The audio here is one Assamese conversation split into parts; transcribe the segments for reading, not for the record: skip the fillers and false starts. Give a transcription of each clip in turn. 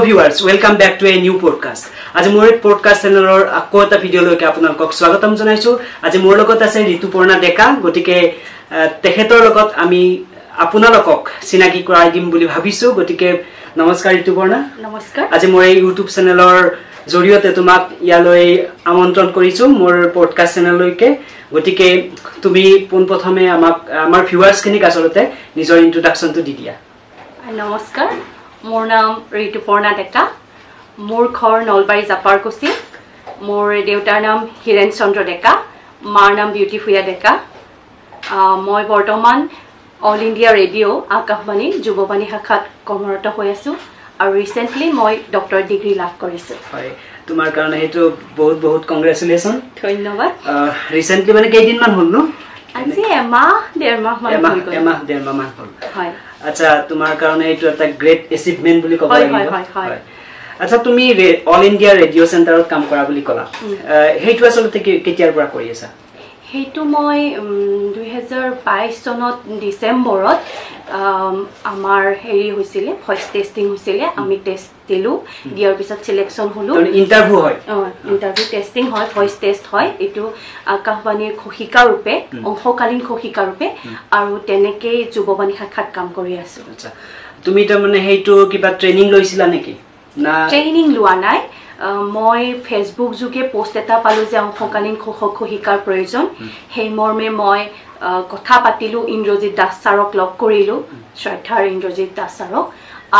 viewers, welcome back to a new podcast. As more podcast channel আকৌ এটা ভিডিও লৈকে আপোনালোকক স্বাগতম জনাইছো। আজি মোৰ লগত আছে ঋতুপৰ্ণা ডেকা, গটিকে তেখেতৰ লগত আমি আপোনালোকক চিনাকি কৰাই দিম বুলি ভাবিছো। গটিকে নমস্কাৰ ঋতুপৰ্ণা। নমস্কাৰ। আজি মোৰ এই YouTube চেনেলৰ জৰিয়তে তোমাক ইয়ালৈ আমন্ত্ৰণ কৰিছো মোৰ পডকাষ্ট চেনেললৈকে। গটিকে তুমি পোনপ্ৰথমে আমাৰ ভিউৱাৰ্ছ খিনিক আচলতে নিজৰ ইন্ট্ৰোডাকচনটো দি দিয়া। নমস্কাৰ, মোৰ নাম ঋতুপৰ্ণা ডেকা। মোৰ ঘৰ নলবাৰী জাপাৰকুছি। মোৰ দেউতাৰ নাম হিৰেন চন্দ্ৰ ডেকা, মাৰ নাম বিউটি ফুয়া ডেকা। মই বৰ্তমান অল ইণ্ডিয়া ৰেডিঅ' আকাশবাণী যুৱবাণী শাখাত কৰ্মৰত হৈ আছো আৰু ৰিচেণ্টলি মই ডক্টৰ ডিগ্ৰী লাভ কৰিছো। হয়, তোমাৰ কাৰণে সেইটো বহুত বহুত কংগ্ৰেচুলেশ্যন। ধন্যবাদ। ৰিচেণ্টলি মানে কেইদিনমান হ'ল ন? আজি এমাহ ডেৰ মাহ মান হ'ল। হয়। আচ্ছা, তোমাৰ কাৰণে এইটো এটা গ্ৰেট এচিভমেন্ট বুলি ক'ব লাগিব। হয়। আচ্ছা, তুমি অল ইণ্ডিয়া ৰেডিঅ' চেণ্টাৰত কাম কৰা বুলি ক'লা, সেইটো আচলতে কেতিয়াৰ পৰা কৰি আছা? সেইটো মই 2022 চনত ডিচেম্বৰত আমাৰ হেৰি হৈছিলে, ভইচ টেষ্টিং হৈছিলে। আমি টেষ্ট দিলো, দিয়াৰ পিছত চিলেকশ্যন হলো। ইণ্টাৰভিউ হয়? ইণ্টাৰভিউ টেষ্টিং হয়, ভইচ টেষ্ট হয়। এইটো আকাশবাণীৰ ঘোষিকা ৰূপে, অংশকালীন ঘোষিকা ৰূপে, আৰু তেনেকেই যুৱবাণী শাখাত কাম কৰি আছো। আচ্ছা, তুমি তাৰমানে সেইটো কিবা ট্ৰেইনিং লৈছিলা নেকি? না, ট্ৰেইনিং লোৱা নাই। মই ফেচবুক যোগে পোষ্ট এটা পালো যে অংশকালীন ঘোষিকাৰ প্ৰয়োজন। সেই মৰ্মে মই কথা পাতিলো, ইন্দ্ৰজিৎ দাস ছাৰক লগ কৰিলো, শ্ৰদ্ধাৰ ইন্দ্ৰজিৎ দাস ছাৰক।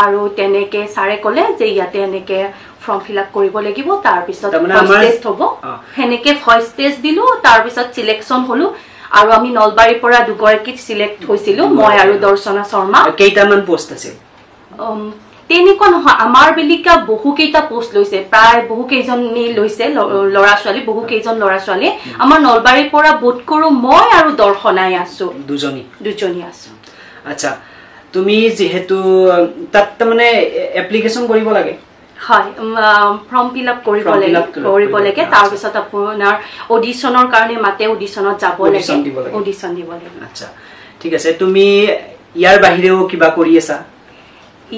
আৰু তেনেকে ছাৰে ক'লে যে ইয়াতে এনেকে ফৰ্ম ফিল আপ কৰিব লাগিব, তাৰপিছত ভইচ টেষ্ট হ'ব। সেনেকে ভইচ টেষ্ট দিলো, তাৰপিছত চিলেকশ্যন হলো। আৰু আমি নলবাৰীৰ পৰা দুগৰাকীত চিলেক্ট হৈছিলো, মই আৰু দৰ্শনা শৰ্মা। কেইটামান পোষ্ট আছিল? তেনেকুৱা নহয়, আমাৰ বেলিকা বহু কেইটা পোষ্ট লৈছে, প্ৰায় বহু কেইজনী লৈছে ল'ৰা ছোৱালী, বহু কেইজন ল'ৰা ছোৱালী। আমাৰ নলবাৰীৰ পৰা বোধ কৰো মই আৰু দৰ্শনাই আছো, দুজনী আছো। আচ্ছা, তুমি যিহেতু তাত তাৰমানে এপ্লিকেশ্যন কৰিব লাগে? হয়, ফৰ্ম ফিল আপ কৰিব লাগে। তাৰপিছত আপোনাৰ অডিশ্যনৰ কাৰণে মাতে, অডিশ্যনত যাব লাগে, অডিশ্যন দিব লাগে। আচ্ছা, ঠিক আছে। তুমি ইয়াৰ বাহিৰেও কিবা কৰি আছা?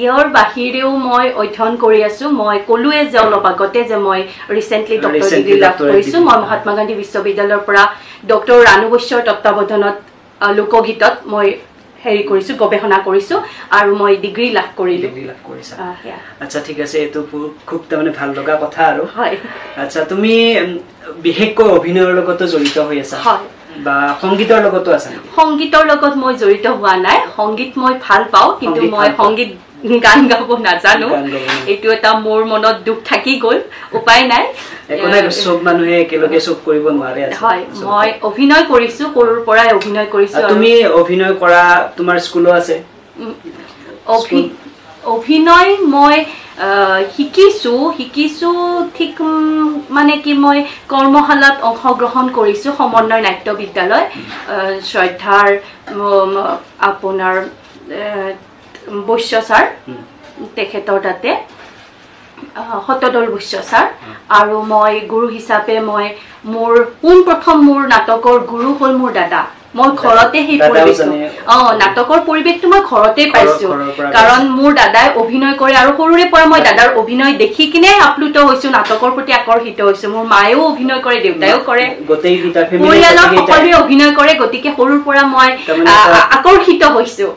ইয়াৰ বাহিৰেও মই অধ্যয়ন কৰি আছো। মই ক'লোৱে যে অলপ আগতে যে মই ৰিচেণ্টলি ডক্টৰ ডিগ্ৰী লাভ কৰিছো। মই মহাত্মা গান্ধী বিশ্ববিদ্যালয়ৰ পৰা ডক্টৰ ৰাণু বৈশ্যৰ তত্বাৱধানত লোকগীতত মই হেৰি কৰিছো, গৱেষণা কৰিছো, আৰু মই ডিগ্ৰী লাভ কৰিলো। আচ্ছা, ঠিক আছে। এইটো খুব তাৰমানে ভাল লগা কথা আৰু। হয়। আচ্ছা, তুমি বিশেষকৈ অভিনয়ৰ লগতো জড়িত হৈ আছা? হয়। বা সংগীতৰ লগতো আছে? সংগীতৰ লগত মই জড়িত হোৱা নাই। সংগীত মই ভাল পাওঁ, কিন্তু মই সংগীত গান গাব নাজানো। এইটো এটা মোৰ মনত দুখ থাকি গ'ল, উপায় নাই। চব মানুহে একেলগে চব কৰিব নোৱাৰে। হয়, মই অভিনয় কৰিছো, সৰুৰ পৰাই অভিনয় কৰিছো। তুমি অভিনয় কৰা, তোমাৰ স্কুলো আছে? অভিনয় মই শিকিছো ঠিক মানে কি, মই কৰ্মশালাত অংশগ্ৰহণ কৰিছো, সমন্বয় নাট্য বিদ্যালয়, শ্ৰদ্ধাৰ আপোনাৰ বৈশ্য ছাৰ, তেখেতৰ তাতে সতদল বৈশ্য ছাৰ। আৰু মই গুৰু হিচাপে মোৰ পোনপ্ৰথম মোৰ নাটকৰ গুৰু হ'ল মোৰ দাদা। মই ঘৰতে সেই পৰিৱেশটো, নাটকৰ পৰিৱেশটো মই ঘৰতে পাইছো, কাৰণ মোৰ দাদাই অভিনয় কৰে আৰু সৰুৰে পৰা মই দাদাৰ অভিনয় দেখি কিনে আপ্লুত হৈছো, নাটকৰ প্ৰতি আকৰ্ষিত হৈছো। মোৰ মায়েও অভিনয় কৰে, দেউতাইও কৰে, পৰিয়ালৰ সকলোৱে অভিনয় কৰে, গতিকে সৰুৰ পৰা মই আকৰ্ষিত হৈছো।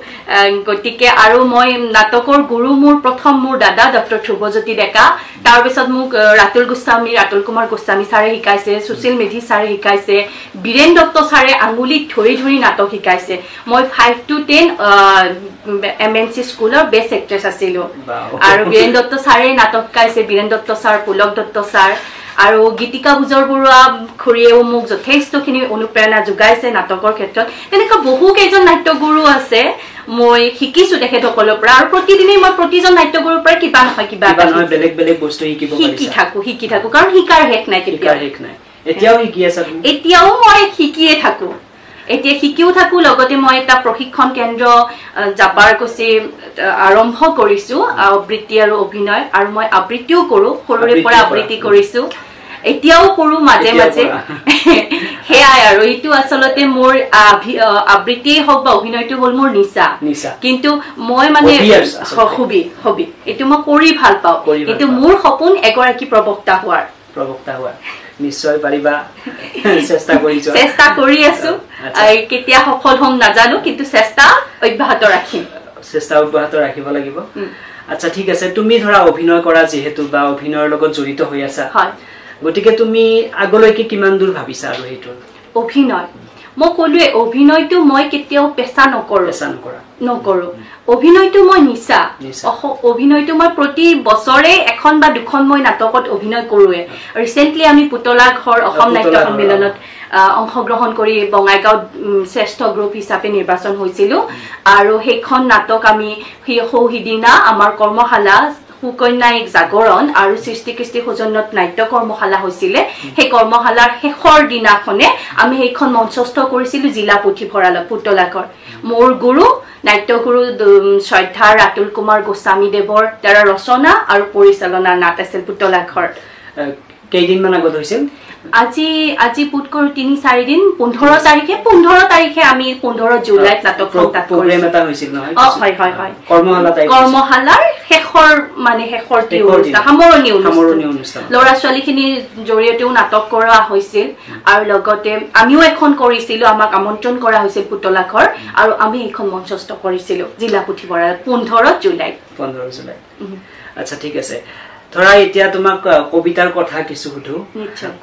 গতিকে আৰু মই নাটকৰ গুৰু মোৰ প্ৰথম মোৰ দাদা ডক্টৰ ধ্ৰুৱজ্যোতি ডেকা। তাৰপিছত মোক ৰাতুল কুমাৰ গোস্বামী ছাৰে শিকাইছে, সুশীল মেধি ছাৰে শিকাইছে, বীৰেন দত্ত ছাৰে আঙুলিত ধৰি ধৰি নাটক শিকাইছে। মই 5 to 10 MNC স্কুলৰ বেষ্ট এক্ট্ৰেছ আছিলো, আৰু বীৰেন দত্ত ছাৰে নাটক শিকাইছে, বীৰেন দত্ত ছাৰ, পুলক দত্ত ছাৰ, আৰু গীতিকা বুজৰ বৰুৱা খুৰীয়েও মোক যথেষ্টখিনি অনুপ্ৰেৰণা যোগাইছে নাটকৰ ক্ষেত্ৰত। তেনেকুৱা বহু কেইজন নাট্যগুৰু আছে, মই শিকিছো তেখেতসকলৰ পৰা, আৰু প্ৰতিদিনেই মই প্ৰতিজন নাট্যগুৰুৰ পৰা কিবা নহয় কিবা বেলেগ বেলেগ বস্তু শিকি থাকো, কাৰণ শিকাৰ শেষ নাই। এতিয়াও মই শিকিয়ে থাকো, এতিয়া শিকিও থাকো। লগতে মই এটা প্ৰশিক্ষণ কেন্দ্ৰ জাপাৰকুছি আৰম্ভ কৰিছো, আবৃত্তি আৰু অভিনয়, আৰু মই আবৃত্তিও কৰো, সৰুৰে পৰা আবৃত্তি কৰিছো। এতিয়াও কৰো মাজে মাজে হেয়াই আৰু এইটো আসলতে মোৰ আবৃত্তি হওক বা অভিনয়টো হ'ল মোৰ নিচা কিন্তু মই মানে হবি এইটো মই কৰি ভাল পাওঁ কিন্তু মোৰ সপোন এগৰাকী প্ৰবক্তা হোৱাৰ নিশ্চয় পাৰিবা চেষ্টা কৰি আছো কেতিয়া সফল হ'ম নাজানো কিন্তু চেষ্টা অব্যাহত ৰাখিব লাগিব আচ্ছা ঠিক আছে তুমি ধৰা অভিনয় কৰা যেহেতু বা অভিনয়ৰ লগত জড়িত হৈ আছা গতিকে তুমি আগলৈকে কিমান দূৰ ভাবিছা আৰু হেতু অভিনয় মই কলোৱে অভিনয়টো মই কেতিয়াও পেছা নকৰো অভিনয়টো মই নিচা অভিনয়টো মই প্ৰতি বছৰে এখন বা দুখন মই নাটকত অভিনয় কৰোৱে ৰিসেন্টলি আমি পুতলা ঘৰ অসম নাট্য সন্মিলনত অংশগ্ৰহণ কৰি বঙাইগাঁও শ্ৰেষ্ঠ গ্ৰুপ হিচাপে নিৰ্বাচন হৈছিল আৰু সেইখন নাটক আমি সিদিনা আমাৰ কৰ্মশালা সুকন্যা এক জাগৰণ আৰু সৃষ্টি কৃষ্টি সৌজন্যত নাট্য কৰ্মশালা হৈছিলে সেই কৰ্মশালাৰ শেষৰ দিনাখনে আমি সেইখন মঞ্চস্থ কৰিছিলো জিলা পুথিভঁৰালত পুতলাঘৰ মোৰ গুৰু নাট্যগুৰু শ্ৰদ্ধা ৰাতুল কুমাৰ গোস্বামী দেৱৰ দ্বাৰা ৰচনা আৰু পৰিচালনাৰ নাট আছিল পুতলাঘৰ কেইদিনমান আগত হৈছিল আজি পুট কৰো 3-4 দিন 15 তাৰিখে আমি 15 জুলাইত নাটকখন তাত প্ৰগ্ৰাম এটা হৈছিল নহয় হয় কৰ্মশালাৰ শেষৰ সামৰণি অনুষ্ঠান ল'ৰা ছোৱালীখিনিৰ জৰিয়তেও নাটক কৰা হৈছিল আৰু লগতে আমিও এখন কৰিছিলো আমাক আমন্ত্ৰণ কৰা হৈছিল পুতলাঘৰ আৰু আমি এখন মঞ্চস্থ কৰিছিলো জিলা পুথিভঁৰালত 15 জুলাই আচ্ছা ঠিক আছে ধৰা এতিয়া তোমাক কবিতাৰ কথা কিছু সুধো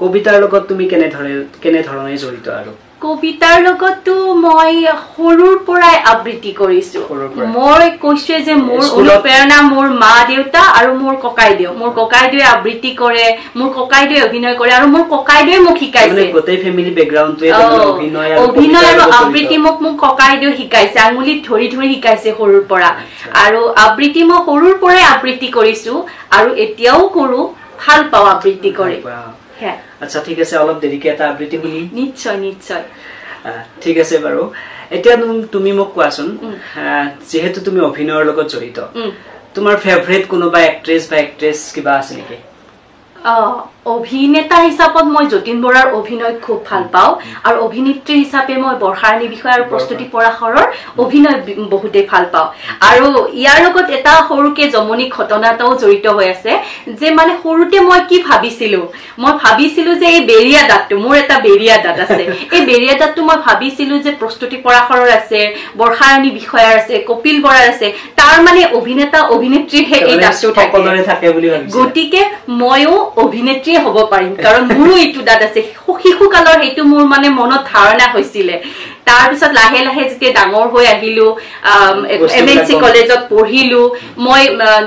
কবিতাৰ লগত তুমি কেনে ধৰণে জড়িত আৰু কবিতাৰ লগতো মই সৰুৰ পৰাই আবৃত্তি কৰিছো মই কৈছো যে মোৰ অনুপ্ৰেৰণা মোৰ মা দেউতা আৰু মোৰ ককাইদেৱে আবৃত্তি কৰে মোৰ ককাইদেৱে অভিনয় কৰে আৰু মোৰ ককাইদেৱে মোক শিকাইছে গোটেই ফেমিলি বেকগ্ৰাউণ্ডটোৱে অভিনয় আৰু আবৃত্তি মোক ককাইদেৱে শিকাইছে আঙুলিত ধৰি শিকাইছে সৰুৰ পৰা আৰু আবৃত্তি মই সৰুৰ পৰাই আবৃত্তি কৰিছো আৰু এতিয়াও কৰো ভাল পাওঁ আবৃত্তি কৰি আচ্ছা ঠিক আছে অলপ দেৰিকে এটা আবৃত্তি শুনি নিশ্চয় ঠিক আছে বাৰু এতিয়া তুমি মোক কোৱাচোন যেহেতু তুমি অভিনয়ৰ লগত জড়িত তোমাৰ ফেভাৰিট কোনোবা এক্ট্ৰেছ কিবা আছে নেকি অভিনেতা হিচাপত মই যতীন বৰাৰ অভিনয় খুব ভাল পাওঁ আৰু অভিনেত্ৰী হিচাপে মই বৰ্ষাৰাণী বিষয় আৰু প্ৰস্তুতি পৰাশৰৰ অভিনয় বহুতে ভাল পাওঁ আৰু ইয়াৰ লগত এটা সৰুকে জমনি ঘটনা এটাও জড়িত হৈ আছে যে মানে সৰুতে মই কি ভাবিছিলো যে এই বেৰিয়া দাঁতটো মোৰ এটা বেৰিয়া দাঁত আছে এই বেৰিয়া দাঁতটো মই ভাবিছিলো যে প্ৰস্তুতি পৰাশৰৰ আছে বৰ্ষাৰাণী বিষয়াৰ আছে কপিল বৰাৰ আছে তাৰ মানে অভিনেতা অভিনেত্ৰীহে এই দাঁতটো থাকে গতিকে ময়ো অভিনেত্ৰী হ'ব পাৰিম কাৰণ মোৰো এইটো দাঁত আছে শিশুকালৰ সেইটো মোৰ মানে মনত ধাৰণা হৈছিলে তাৰ পিছত লাহে লাহে যেতিয়া ডাঙৰ হৈ আহিলো MNC কলেজত পঢ়িলো মই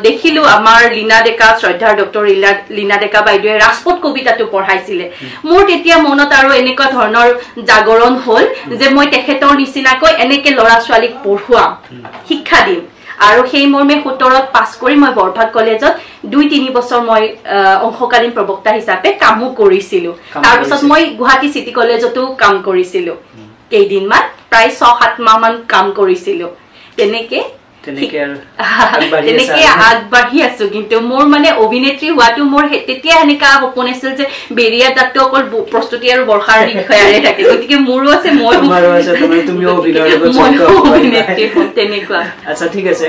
দেখিলো আমাৰ লীনা ডেকা শ্ৰদ্ধাৰ ডক্টৰ লীনা ডেকা বাইদেৱে ৰাজপথ কবিতাটো পঢ়াইছিলে মোৰ তেতিয়া মনত আৰু এনেকুৱা ধৰণৰ জাগৰণ হ'ল যে মই তেখেতৰ নিচিনাকৈ এনেকে ল'ৰা ছোৱালীক পঢ়ুৱাম শিক্ষা দিম আৰু সেই মৰ্মে 17ত পাছ কৰি মই বৰভাগ কলেজত 2-3 বছৰ মই অংশকালীন প্ৰবক্তা হিচাপে কামো কৰিছিলো তাৰ পিছত মই গুৱাহাটী সিটি কলেজতো কাম কৰিছিলো কেইদিনমান প্ৰায় 6-7 মাহ মান কাম কৰিছিলো তেনেকে আগবাঢ়ি আছো কিন্তু মোৰ মানে অভিনেত্ৰী হোৱাটো মোৰ তেতিয়া এনেকা সপোন আছিল যে বেৰিয়া দাঁতটো অকল প্ৰস্তুতি আৰু বৰ্ষাৰাণী বিষয়াৰে থাকে গতিকে মোৰো আছে তেনেকুৱা আচ্ছা ঠিক আছে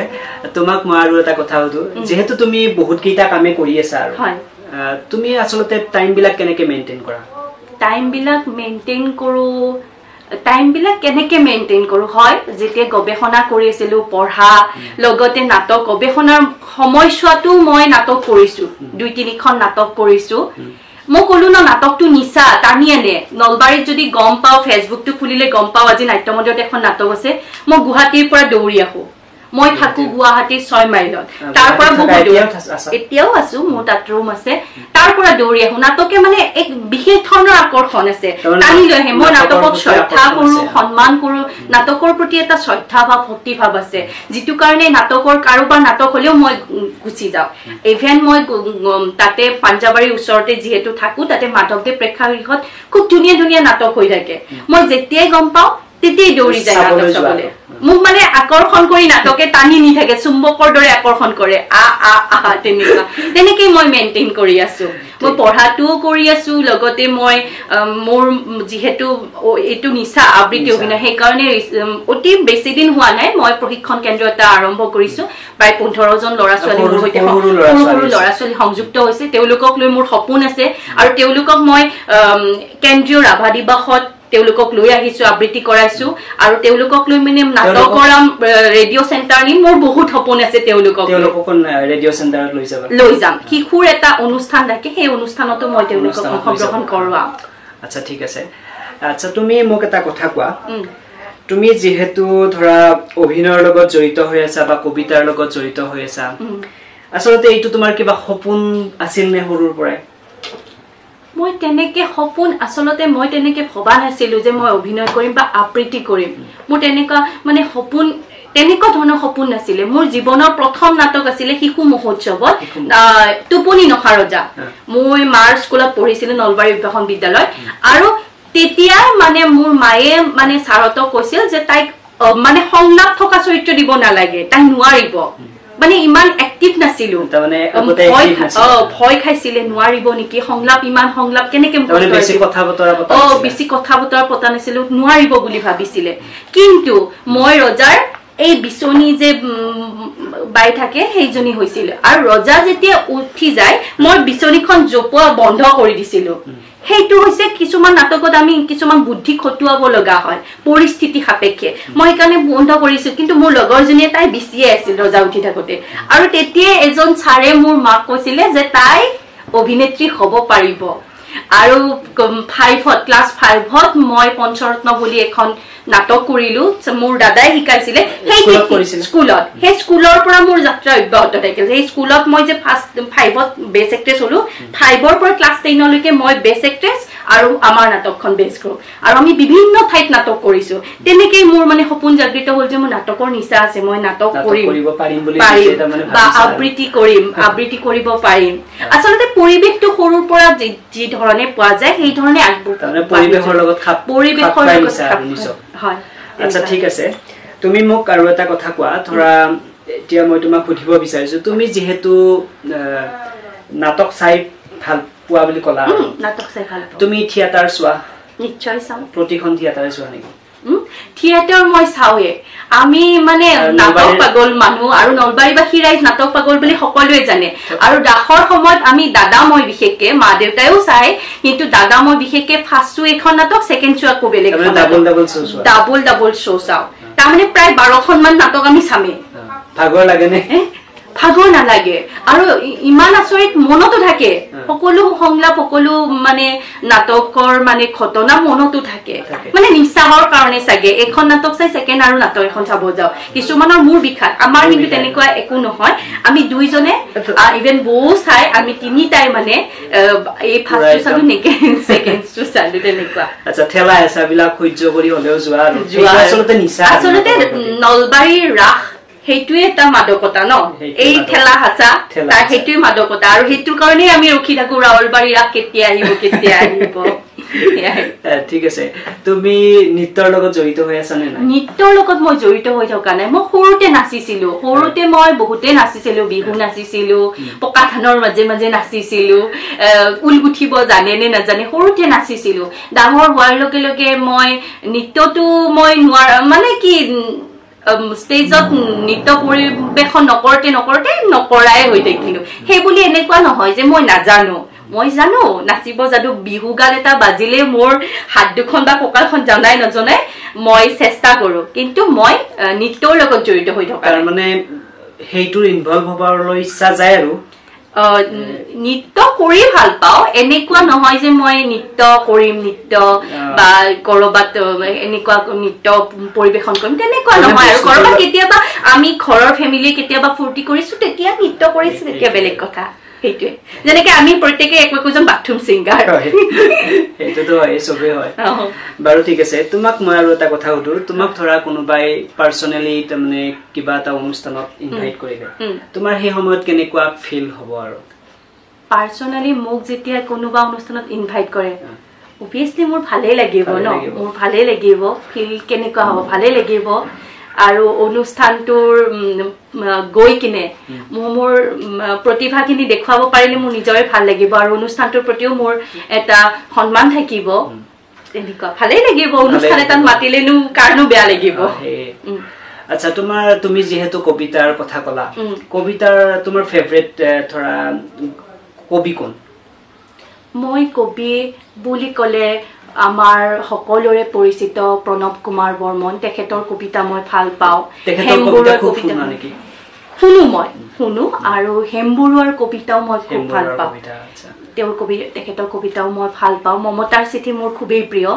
তোমাক মই আৰু এটা কথা সুধো যেহেতু তুমি বহুত কেইটা কামে কৰি আছা আৰু তুমি আচলতে টাইম বিলাক কেনেকে মেইনটেইন কৰা টাইম বিলাক কেনেকে মেইনটেইন কৰো হয় যেতিয়া গৱেষণা কৰি আছিলো পঢ়া লগতে নাটক গৱেষণাৰ সময়ছোৱাটো মই নাটক কৰিছো 2-3খন নাটক কৰিছো মই কলো ন নাটকটো নিচা টানি আনে নলবাৰীত যদি গম পাও ফেচবুকটো খুলিলে গম পাও আজি নাট্য মন্দিৰত এখন নাটক আছে মই গুৱাহাটীৰ পৰা দৌৰি আহো মই থাকো গুৱাহাটীৰ 6 মাইলত তাৰ পৰা এতিয়াও আছো মোৰ তাত ৰুম আছে তাৰ পৰা দৌৰি আহো নাটকে মানে এক বিশেষ ধৰণৰ আকৰ্ষণ আছে টানি লৈ আহে মই নাটকক শ্ৰদ্ধা কৰো সন্মান কৰো নাটকৰ প্ৰতি এটা শ্ৰদ্ধা ভাৱ ভক্তি ভাৱ আছে যিটো কাৰণে নাটকৰ কাৰোবাৰ নাটক হলেও মই গুচি যাওঁ ইভেন মই তাতে পাঞ্জাবাৰীৰ ওচৰতে যিহেতু থাকো তাতে মাধৱদেৱ প্ৰেক্ষাগৃহত খুব ধুনীয়া নাটক হৈ থাকে মই যেতিয়াই গম পাওঁ তেতিয়াই দৌৰি যায় নাটক চাবলৈ মোক মানে আকৰ্ষণ কৰি নাটকে টানি নি থাকে চুম্বকৰ দৰে আকৰ্ষণ কৰে তেনেকেই মই মেইনটেইন কৰি আছো মই পঢ়াটোও কৰি আছো লগতে মই মোৰ যিহেতু এইটো নিচা আবৃত্তি অভিনয় সেইকাৰণে অতি বেছি দিন হোৱা নাই মই প্ৰশিক্ষণ কেন্দ্ৰ এটা আৰম্ভ কৰিছো প্ৰায় 15 জন ল'ৰা ছোৱালী মোৰ সৈতে সৰু ল'ৰা ছোৱালী সংযুক্ত হৈছে তেওঁলোকক লৈ মোৰ সপোন আছে আৰু তেওঁলোকক মই কেন্দ্ৰীয় ৰাভা দিৱসত তেওঁলোকক লৈ আহিছো আবৃত্তি কৰাইছো আৰু তেওঁলোকক লৈ মানে নাটক কৰাম ৰেডিঅ' চেণ্টাৰ নি মোৰ বহুত সপোন আছে তেওঁলোকক ৰেডিঅ' চেণ্টাৰত লৈ যাম শিশুৰ এটা অনুষ্ঠান থাকে সেই অনুষ্ঠানতো মই তেওঁলোকক অংশগ্ৰহণ কৰোৱাম আচ্ছা ঠিক আছে আচ্ছা তুমি মোক এটা কথা কোৱা তুমি যেহেতু ধৰা অভিনয়ৰ লগত জড়িত হৈ আছা বা কবিতাৰ লগত জড়িত হৈ আছা আসলে এইটো তোমাৰ কিবা সপোন আছিল নে সৰুৰ পৰাই মই তেনেকে সপোন আসলতে মই তেনেকে ভবা নাছিলো যে মই অভিনয় কৰিম বা আবৃত্তি কৰিম মোৰ তেনেকা মানে সপোন তেনেকা ধৰণৰ সপোন নাছিলে মোৰ জীৱনৰ প্ৰথম নাটক আছিলে শিশু মহোৎসৱত টোপনি নহা ৰজা মই মাৰ স্কুলত পঢ়িছিলো নলবাৰী বিভাজন বিদ্যালয় আৰু তেতিয়া মানে মোৰ মায়ে মানে ছাৰতক কৈছিল যে তাইক মানে সংলাপ থকা চৰিত্ৰ দিব নালাগে তাই নোৱাৰিব মানে ইমান এক্টিভ নাছিলো মানে ভয় খাইছিলে নোৱাৰিব নেকি সংলাপ ইমান সংলাপ কেনেকে বেছি কথা বতৰা পতা নাছিলো নোৱাৰিব বুলি ভাবিছিলে কিন্তু মই ৰজাৰ এই বিচনী যে বাই থাকে সেইজনী হৈছিল আৰু ৰজা যেতিয়া উঠি যায় মই বিচনীখন জপোৱা বন্ধ কৰি দিছিলো সেইটো হৈছে কিছুমান নাটকত আমি কিছুমান বুদ্ধি খটুৱাব লগা হয় পৰিস্থিতি সাপেক্ষে মই সেইকাৰণে বন্ধ কৰিছো কিন্তু মোৰ লগৰজনীয়ে তাই বিচিয়ে আছিল ৰজা উঠি থাকোতে আৰু তেতিয়া এজন ছাৰে মোৰ মাক কৈছিলে যে তাই অভিনেত্ৰী হ'ব পাৰিব আৰু ক্লাছ 5ত মই পঞ্চৰত্ন বুলি এখন নাটক কৰিলো মোৰ দাদাই শিকাইছিলে স্কুলত সেই স্কুলৰ পৰা মোৰ যাত্ৰা অব্যাহত থাকিল সেই স্কুলত মই যে ফাৰ্ষ্ট 5ত বেছ এক্ট্ৰেছ হলো 5ৰ পৰা ক্লাছ 10 লৈকে মই বেছ এক্ট্ৰেছ আৰু আমাৰ নাটকখন বেছ কৰো আৰু আমি বিভিন্ন ঠাইত নাটক কৰিছো তেনেকেই মোৰ মানে সপোন জাগৃত হ'ল যে মোৰ নাটকৰ নিচা আছে মই নাটক কৰিব পাৰিম বা আবৃত্তি কৰিব পাৰিম আচলতে পৰিৱেশটো সৰুৰ পৰা যি ধৰণে পোৱা যায় সেই ধৰণে পৰিৱেশৰ লগত হয় আচ্ছা ঠিক আছে তুমি মোক আৰু এটা কথা কোৱা ধৰা এতিয়া মই তোমাক সুধিব বিচাৰিছো তুমি যেহেতু নাটক চাই ভাল পোৱা বুলি ক'লা নাটক চাই ভাল পাওঁ তুমি থিয়েটাৰ চোৱা নিশ্চয় চাওঁ প্ৰতিখন থিয়েটাৰে চোৱা নেকি থিয়েটাৰ মই চাওয়ে আমি মানে নাটক পাগল মানুহ আৰু নলবাৰীবাসী ৰাইজ নাটক পাগল বুলি সকলোৱে জানে আৰু দাখৰ সময়ত আমি দাদা মই বিশেষকে মা দেউতাইও চাই কিন্তু দাদা মই বিশেষকে ফাৰ্ষ্ট শো এখন নাটক সেকেন্ড শো আকৌ বেলেগ ডাবল শো চাও তাৰমানে প্ৰায় 12খন মান নাটক আমি চামে ভাগৰ লাগে নে ভাগৰ নালাগে আৰু ইমান আচৰিত মনতো থাকে সকলো সংলাপ সকলো মানে নাটকৰ মানে ঘটনা মনতো থাকে মানে নিচাহৰ কাৰণে চাগে এখন নাটক চাই সেকেন্ড আৰু নাটক এখন চাব যাও কিছুমানৰ মূৰ বিখাত আমাৰ কিন্তু তেনেকুৱা একো নহয় আমি দুইজনে ইভেন বৌ চাই আমি তিনিটাই মানে এই ফাৰ্ষ্ট চালো সেকেন্ড চালো তেনেকুৱা আচ্ছা ঠেলা হেঁচাবিলাক সহ্য কৰি হলেও যোৱা আচলতে নিচা আচলতে নলবাৰীৰ ৰাস সেইটোৱে এটা মাদকতা ন এই ঠেলা হাঁচা তাৰ সেইটোৱে মাদকতা আৰু সেইটোৰ কাৰণে আমি ৰখি থাকো ৰাৱলবাৰী ৰাস কেতিয়া আহিব ঠিক আছে তুমি নৃত্যৰ লগত জড়িত হৈ আছা নে নাই নৃত্যৰ লগত মই জড়িত হৈ থকা নাই মই সৰুতে নাচিছিলো মই বহুতে নাচিছিলো বিহু নাচিছিলো পকা ধানৰ মাজে মাজে নাচিছিলো উল গুঠিব জানে নে নাজানে সৰুতে নাচিছিলো ডাঙৰ হোৱাৰ লগে লগে মই নৃত্যটো মই নোৱাৰা মানে কি ষ্টেজত নৃত্য পৰিৱেশন নকৰাই হৈ থাকিলো সেই বুলি এনেকুৱা নহয় যে মই নাজানো মই জানো নাচিব জানো বিহু গান এটা বাজিলে মোৰ হাত দুখন বা কঁকালখন জানাই নজনাই মই চেষ্টা কৰো কিন্তু মই নৃত্যৰ লগত জড়িত হৈ থকা মানে সেইটোৰ ইনভলভ হ'বলৈ ইচ্ছা যায় আৰু নৃত্য কৰি ভাল পাওঁ এনেকুৱা নহয় যে মই নৃত্য কৰিম নৃত্য বা কৰবাত এনেকুৱা নৃত্য পৰিৱেশন কৰিম তেনেকুৱা নহয় আৰু কৰবাত কেতিয়াবা আমি ঘৰৰ ফেমিলি কেতিয়াবা ফূৰ্তি কৰিছো তেতিয়া নৃত্য কৰিছো তেতিয়া বেলেগ কথা সেইটোৱে যেনেকে আমি প্ৰত্যেকে একোজন বাথৰুম সিংগাৰ সেইটোতো এই সবে হয় বাৰু ঠিক আছে তোমাক মই আৰু এটা কথা সুধো তোমাক ধৰা কোনোবাই পাৰ্সোনালি মানে কিবা এটা অনুষ্ঠানত ইনভাইট কৰিলে তোমাৰ সেই সময়ত কেনেকুৱা ফিল হ'ব আৰু পাৰ্সোনালি মোক যেতিয়া কোনোবা অনুষ্ঠানত ইনভাইট কৰে অবভিয়াছলি মোৰ ভালেই লাগিব ন মোৰ ভালেই লাগিব ফিল কেনেকুৱা হ'ব ভালেই লাগিব আৰু অনুষ্ঠানটোৰ গৈ কিনে মোৰ প্ৰতিভাখিনি দেখুৱাব পাৰিলে মোৰ নিজৰে ভাল লাগিব আৰু অনুষ্ঠানটোৰ প্ৰতিও মোৰ এটা সন্মান থাকিব এনেকুৱা ভালেই লাগিব অনুষ্ঠান এটাত মাতিলেনো কাৰণো বেয়া লাগিব আচ্ছা তুমি যেহেতু কবিতাৰ কথা কলা কবিতাৰ তোমাৰ ফেভাৰিট ধৰা কবি কোন মই কবি বুলি ক'লে আমাৰ সকলোৰে পৰিচিত প্ৰণৱ কুমাৰ বৰ্মন তেখেতৰ কবিতা মই ভাল পাওঁ তেখেতৰ কবিতা খুব শুনা নেকি শুনো আৰু হেমবৰুৱাৰ কবিতাও মই খুব ভাল পাওঁ তেওঁৰ তেখেতৰ কবিতাও মই ভাল পাওঁ মমতাৰ চিঠি মোৰ খুবেই প্ৰিয়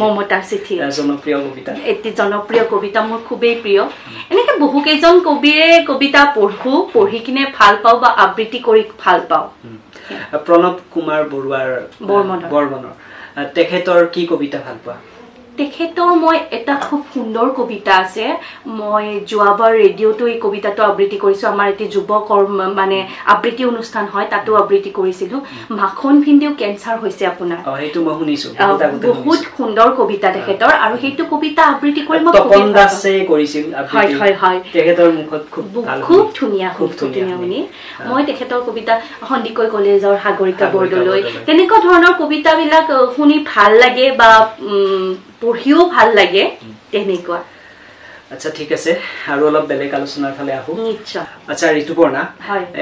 মমতাৰ চিঠি জনপ্ৰিয় কবিতা এটি জনপ্ৰিয় কবিতা মোৰ খুবেই প্ৰিয় এনেকে বহু কেইজন কবিৰে কবিতা পঢ়ি কিনে ভাল পাওঁ বা আবৃত্তি কৰি ভাল পাওঁ প্ৰণৱ কুমাৰ বৰ্মনৰ তেখেতৰ কি কবিতা ভাল পোৱা তেখেতৰ মই এটা খুব সুন্দৰ কবিতা আছে মই যোৱাবাৰ ৰেডিঅ'টো এই কবিতাটো আবৃত্তি কৰিছো আমাৰ এটি যুৱ মানে আবৃত্তি অনুষ্ঠান হয় তাতো আবৃত্তি কৰিছিলো মাখন ভিন্দেও কেঞ্চাৰ হৈছে আপোনাৰ সেইটো মই শুনিছো বহুত সুন্দৰ কবিতা তেখেতৰ আৰু সেইটো কবিতা আবৃত্তি কৰি মই তপন দাসে কৰিছিল আবৃত্তি হয় তেখেতৰ মুখত খুব ধুনীয়া শুনি মই তেখেতৰ কবিতা সন্দিকৈ কলেজৰ সাগৰিকা বৰদলৈ তেনেকুৱা ধৰণৰ কবিতাবিলাক শুনি ভাল লাগে বা পঢ়িও ভাল লাগে তেনেকুৱা আচ্ছা ঠিক আছে আৰু অলপ বেলেগ আলোচনাৰ ফালে আহো নিশ্চয় আচ্ছা ঋতুপৰ্ণা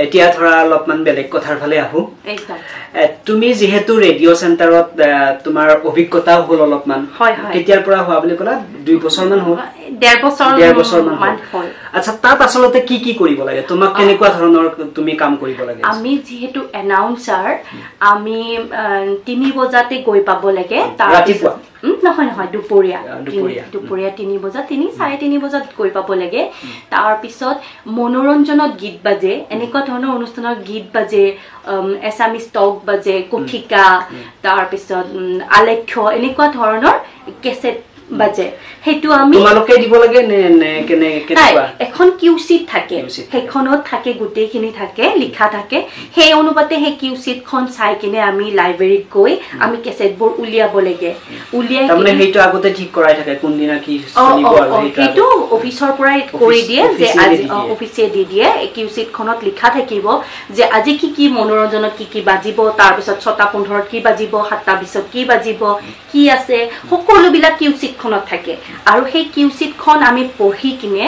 এতিয়া ধৰা অলপমান বেলেগ কথাৰ ফালে আহো তুমি যেহেতু ৰেডিঅ' চেণ্টাৰত তোমাৰ অভিজ্ঞতাও হ'ল অলপমান কেতিয়াৰ পৰা হোৱা বুলি ক'লা 2 বছৰমান হ'ল 1.5 বছৰমান হ'ল আচ্ছা তাত আচলতে কি কি কৰিব লাগে তোমাক কেনেকুৱা ধৰণৰ তুমি কাম কৰিব লাগে আমি যেহেতু এনাউন্সাৰ আমি 3 বজাতে গৈ পাব লাগে ৰাতিপুৱা নহয় দুপৰীয়া 3 বজাত 3:30 বজাত গৈ পাব লাগে তাৰ পিছত মনোৰঞ্জনত গীত বাজে এনেকুৱা ধৰণৰ অনুষ্ঠানত গীত বাজে এছামিজ টক বাজে কথিকা তাৰ পিছত আলেখ্য এনেকুৱা ধৰণৰ কেছেট বাজে হেতু আমি তোমালোকে দিব লাগে নে কেনেকুৱা এখন কিউচিট থাকে হেখনত থাকে গুটেখিনি থাকে লিখা থাকে সেই অনুপাতে হে কিউচিটখন চাই কিনে আমি লাইব্ৰেৰীত গৈ আমি কেছেটবোৰ উলিয়াব লাগে উলিয়াই তাৰমানে হেইটো আগতে ঠিক কৰাই থাকে কোন দিনা কি চলিব আৰু হেইটো অফিচৰ পৰাই কৰি দিয়ে যে আজি অফিচে দি দিয়ে কিউচিটখনত লিখা থাকিব যে আজি কি মনোৰঞ্জনত কি বাজিব তাৰ পিছত 6:15 কি বাজিব 7:20 কি বাজিব কি আছে সকলোবিলাক কিউচিটখনত থাকে আৰু সেই কিউচিটখন আমি পঢ়ি কিনে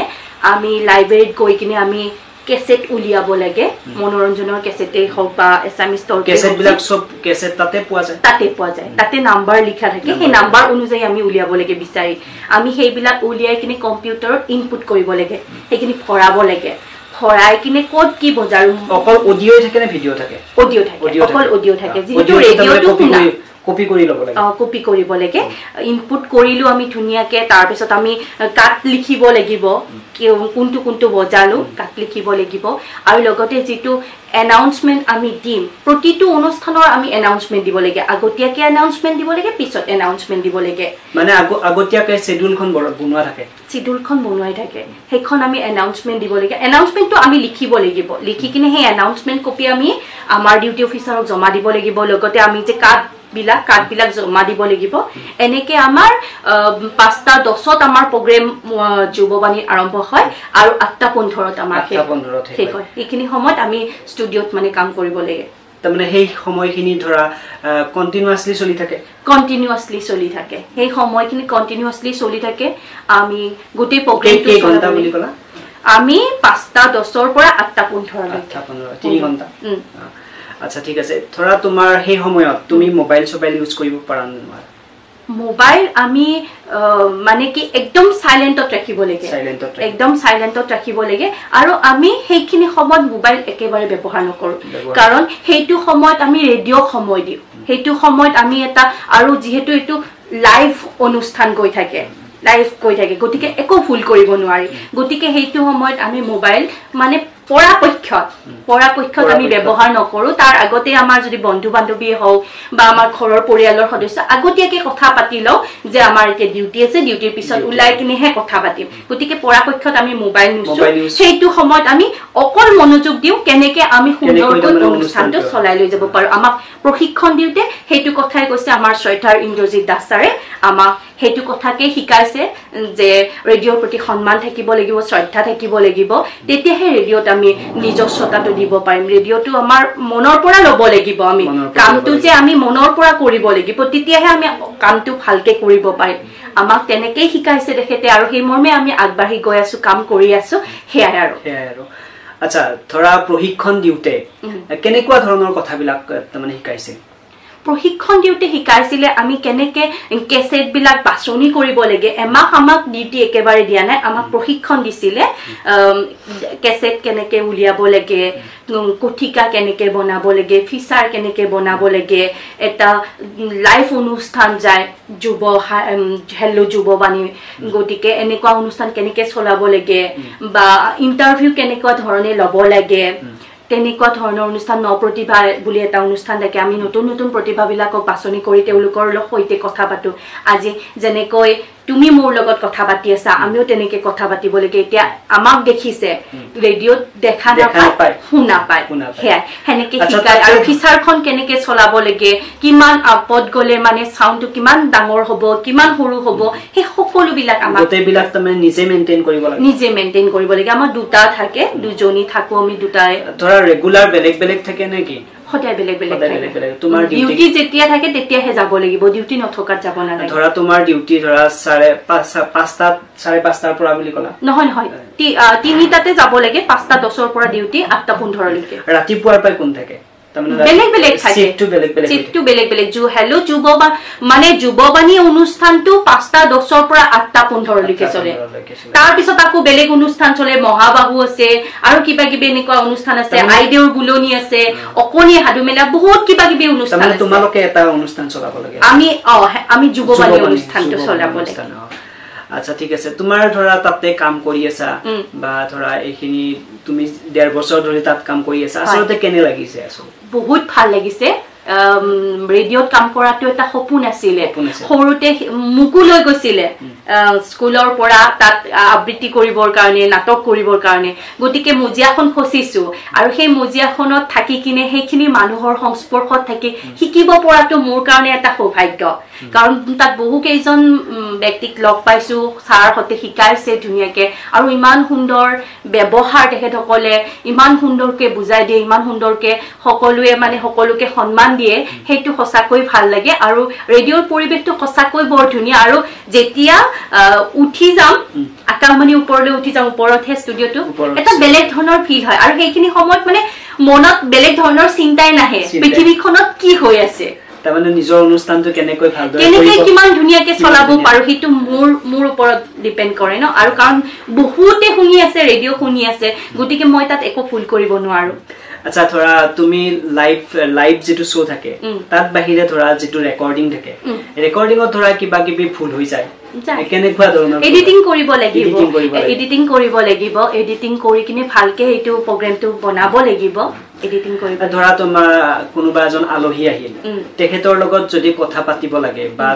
আমি লাইব্ৰেৰীত গৈ কিনে আমি কেছেট উলিয়াব লাগে মনোৰঞ্জনৰ কেছেটেই হওক বা এছামিজ টক কেছেটবিলাক সব কেছেট তাতে পোৱা যায় তাতে নাম্বাৰ লিখা থাকে সেই নাম্বাৰ অনুযায়ী আমি উলিয়াব লাগে বিচাৰি আমি সেইবিলাক উলিয়াই কিনে কম্পিউটাৰত ইনপুট কৰিব লাগে সেইখিনি ভৰাব লাগে ভৰাই কিনে ক'ত কি বজাৰ অকল অডিঅ' থাকে নে ভিডিঅ' থাকে অকল অডিঅ' থাকে যিহেতু ৰেডিঅ'টো শুনা কপি কৰি ল'ব লাগে কপি কৰিব লাগে ইনপুট কৰিলো আমি ধুনিয়াকে তাৰ পিছত আমি কাট লিখিব লাগিব কোনটো বজালো কাট লিখিব লাগিব আৰু লগতে যেটো এনাউন্সমেন্ট আমি দিম প্ৰতিটো অনুষ্ঠানৰ আমি এনাউন্সমেন্ট দিব লাগে আগতীয়াকে এনাউন্সমেন্ট দিব লাগে পিছত এনাউন্সমেন্ট দিব লাগে মানে আগতীয়াকে শিডিউলখন বনোৱা থাকে শিডিউলখন বনোৱাই থাকে হেখন আমি এনাউন্সমেন্ট দিব লাগে এনাউন্সমেন্টটো আমি লিখিব লাগিব লিখি কিনে হে এনাউন্সমেন্ট কপি আমি আমাৰ ডিউটি অফিচাৰক জমা দিব লাগিব লগতে আমি যে কাৰ্ডবিলাক জমা দিব লাগিব এনেকে আমাৰ 5:10ত আমাৰ প্ৰগ্ৰাম যুৱবাণী আৰম্ভ হয় আৰু 8:15ত আমাৰ শেষ হয় এইখিনি সময়ত আমি ষ্টুডিঅ'ত মানে কাম কৰিব লাগে তাৰমানে সেই সময়খিনি ধৰা কন্টিনিউয়াছলি চলি থাকে সেই সময়খিনি কন্টিনিউয়াছলি চলি থাকে আমি গোটেই প্ৰগ্ৰামটো কেই ঘণ্টা বুলি ক'লা আমি 5:10ৰ পৰা 8:15 লৈকে 3 ঘণ্টা আচ্ছা ঠিক আছে ধৰা তোমাৰ সেই সময়ত তুমি মোবাইল ইউজ কৰিব পাৰা নহয় মোবাইল আমি মানে কি একদম সাইলেন্টত ৰাখিব লাগে আৰু আমি সেইখিনি সময়ত মোবাইল একেবাৰে ব্যৱহাৰ নকৰো কাৰণ সেইটো সময়ত আমি ৰেডিঅ' সময় দিও সেইটো সময়ত আমি এটা আৰু যেহেতু এটো লাইভ অনুষ্ঠান গৈ থাকে গতিকে একো ভুল কৰিব নোৱাৰি গতিকে সেইটো সময়ত আমি মোবাইল মানে পৰাপক্ষত আমি ব্যৱহাৰ নকৰো তাৰ আগতে আমাৰ যদি বন্ধু বান্ধৱী হওক বা আমাৰ ঘৰৰ পৰিয়ালৰ সদস্য আগতীয়াকে কথা পাতি লও যে আমাৰ এতিয়া ডিউটি আছে ডিউটিৰ পিছত উলাই কিনেহে কথা পাতিম গতিকে পৰাপক্ষত আমি মোবাইল নুচো সেইটো সময়ত আমি অকল মনোযোগ দিও কেনেকে আমি সুন্দৰকৈ অনুষ্ঠানটো চলাই লৈ যাব পাৰো আমাক প্ৰশিক্ষণ দিওতে সেইটো কথাই কৈছে আমাৰ শ্ৰদ্ধাৰ ইন্দ্ৰজিৎ দাস ছাৰে আমাক সেইটো কথাকে শিকাইছে যে ৰেডিঅ'ৰ প্ৰতি সন্মান থাকিব লাগিব শ্ৰদ্ধা থাকিব লাগিব তেতিয়াহে ৰেডিঅ'ত আমি নিজস্বতাটো দিব পাৰিম ৰেডিঅ'টো আমাৰ মনৰ পৰা ল'ব লাগিব আমি কামটো যে আমি মনৰ পৰা কৰিব লাগিব তেতিয়াহে আমি কামটো ভালকে কৰিব পাৰিম আমাক তেনেকেই শিকাইছে দেখেতে আৰু সেই মৰ্মে আমি আগবাঢ়ি গৈ আছো কাম কৰি আছো হেয়াই আৰু আচ্ছা ধৰা প্ৰশিক্ষণ দিওতে কেনেকুৱা ধৰণৰ কথাবিলাক মানে শিকাইছে প্ৰশিক্ষণ দিওতে শিকাইছিলে আমি কেনেকে কেছেট বিলাক বাছনি কৰিব লাগে আমাক ডিউটি একেবাৰে দিয়া নাই আমাক প্ৰশিক্ষণ দিছিলে কেছেট কেনেকে উলিয়াব লাগে কথিকা কেনেকে বনাব লাগে ফিচাৰ কেনেকে বনাব লাগে এটা লাইভ অনুষ্ঠান যায় হেল্লো যুৱবাণী গতিকে এনেকুৱা অনুষ্ঠান কেনেকে চলাব লাগে বা ইন্টাৰভিউ কেনেকুৱা ধৰণে ল'ব লাগে তেনেকুৱা ধৰণৰ অনুষ্ঠান নপ্ৰতিভা বুলি এটা অনুষ্ঠান থাকে আমি নতুন নতুন প্ৰতিভাবিলাকক বাছনি কৰি তেওঁলোকৰ সৈতে কথা পাতো আজি যেনেকৈ তুমি মোৰ লগত কথা পাতি আছা আমিও তেনেকে কথা পাতিব লাগে এতিয়া আমাক দেখিছে ৰেডিঅ'ত দেখা নাপায় শুনা পায় হেনেকে শিকায় আৰু ফিচাৰখন কেনেকে চলাব লাগে কিমান আপদ গলে মানে সাউণ্ডটো কিমান ডাঙৰ হ'ব কিমান সৰু হ'ব সেই সকলোবিলাক আমাক গোটেইবিলাক তুমি নিজে মেইনটেইন কৰিব লাগে আমাৰ দুটা থাকে দুজনী থাকো আমি দুটাই ধৰা ৰেগুলাৰ বেলেগ বেলেগ থাকে নেকি সদায় বেলেগ তোমাৰ ডিউটি যেতিয়া থাকে তেতিয়াহে যাব লাগিব ডিউটি নথকাত যাব নালাগে ধৰা তোমাৰ ডিউটি ধৰা 5:30 পৰা বুলি কলা নহয় 3টাতে যাব লাগে 5:10 পৰা ডিউটি 8:15 লৈকে ৰাতিপুৱাৰ পৰা কোন থাকে বেলেগ থাকে চিফটো বেলেগ হেল্লো যুৱবাণী অনুষ্ঠানটো 5:10 পৰা 8:15 লৈকে চলে তাৰ পিছত আকৌ বেলেগ অনুষ্ঠান চলে মহাবাহু আছে আৰু কিবা কিবি এনেকুৱা অনুষ্ঠান আছে আইদেউৰ বুলনি আছে অকণি হাদুমেলা বহুত কিবা কিবি অনুষ্ঠান আছে তোমালোকে এটা অনুষ্ঠান চলাব লাগে আমি যুৱবাণী অনুষ্ঠানটো চলাব লাগে আচ্ছা ঠিক আছে তোমাৰ ধৰা তাতে কাম কৰি আছা বা ধৰা এইখিনি তুমি 1.5 বছৰ ধৰি তাত কাম কৰি আছা আসলতে কেনে লাগিছে বহুত ভাল লাগিছে ৰেডিঅ'ত কাম কৰাটো এটা সপোন আছিলে সৰুতে মুকু লৈ গৈছিলে স্কুলৰ পৰা তাত আবৃত্তি কৰিবৰ কাৰণে নাটক কৰিবৰ কাৰণে গতিকে মজিয়াখন খচিছো আৰু সেই মজিয়াখনত থাকি কিনে সেইখিনি মানুহৰ সংস্পৰ্শত থাকি শিকিব পৰাটো মোৰ কাৰণে এটা সৌভাগ্য কাৰণ তাত বহু কেইজন ব্যক্তিক লগ পাইছো ছাৰ হতে শিকাইছে ধুনীয়াকে আৰু ইমান সুন্দৰ ব্যৱহাৰ তেখেতসকলে ইমান সুন্দৰকে বুজাই দিয়ে ইমান সুন্দৰকে সকলোকে সন্মান দিয়ে সেইটো সঁচাকৈ ভাল লাগে আৰু ৰেডিঅ'ৰ পৰিৱেশটো সঁচাকৈ বৰ ধুনীয়া আৰু যেতিয়া উঠি যাম আকাশবাণীৰ ওপৰলৈ উঠি যাম ওপৰতহে ষ্টুডিঅ'টো এটা বেলেগ ধৰণৰ ফিল হয় আৰু সেইখিনি সময়ত মানে মনত বেলেগ ধৰণৰ চিন্তাই নাহে পৃথিৱীখনত কি হৈ আছে তাৰমানে নিজৰ অনুষ্ঠানটো কেনেকৈ কিমান ধুনীয়াকে চলাব পাৰো সেইটো মোৰ ওপৰত ডিপেন্ড কৰে ন আৰু কাৰণ বহুতে শুনি আছে ৰেডিঅ' শুনি আছে গতিকে মই তাত একো ভুল কৰিব নোৱাৰো আচ্ছা ধৰা তুমি লাইভ যেটো শো থাকে তাত বাহিৰে ধৰা যেটো ৰেকৰ্ডিং থাকে ৰেকৰ্ডিংত ধৰা কিবা কিবি ভুল হৈ যায় কেনেকুৱা ধৰণৰ এডিটিং কৰিব লাগিব এডিটিং কৰি কিনে ভালকে এইটো প্ৰগ্ৰামটো বনাব লাগিব এডিটিং কৰিব ধৰা তোমাৰ কোনোবা এজন আলহী আহিল তেখেতৰ লগত যদি কথা পাতিব লাগে বা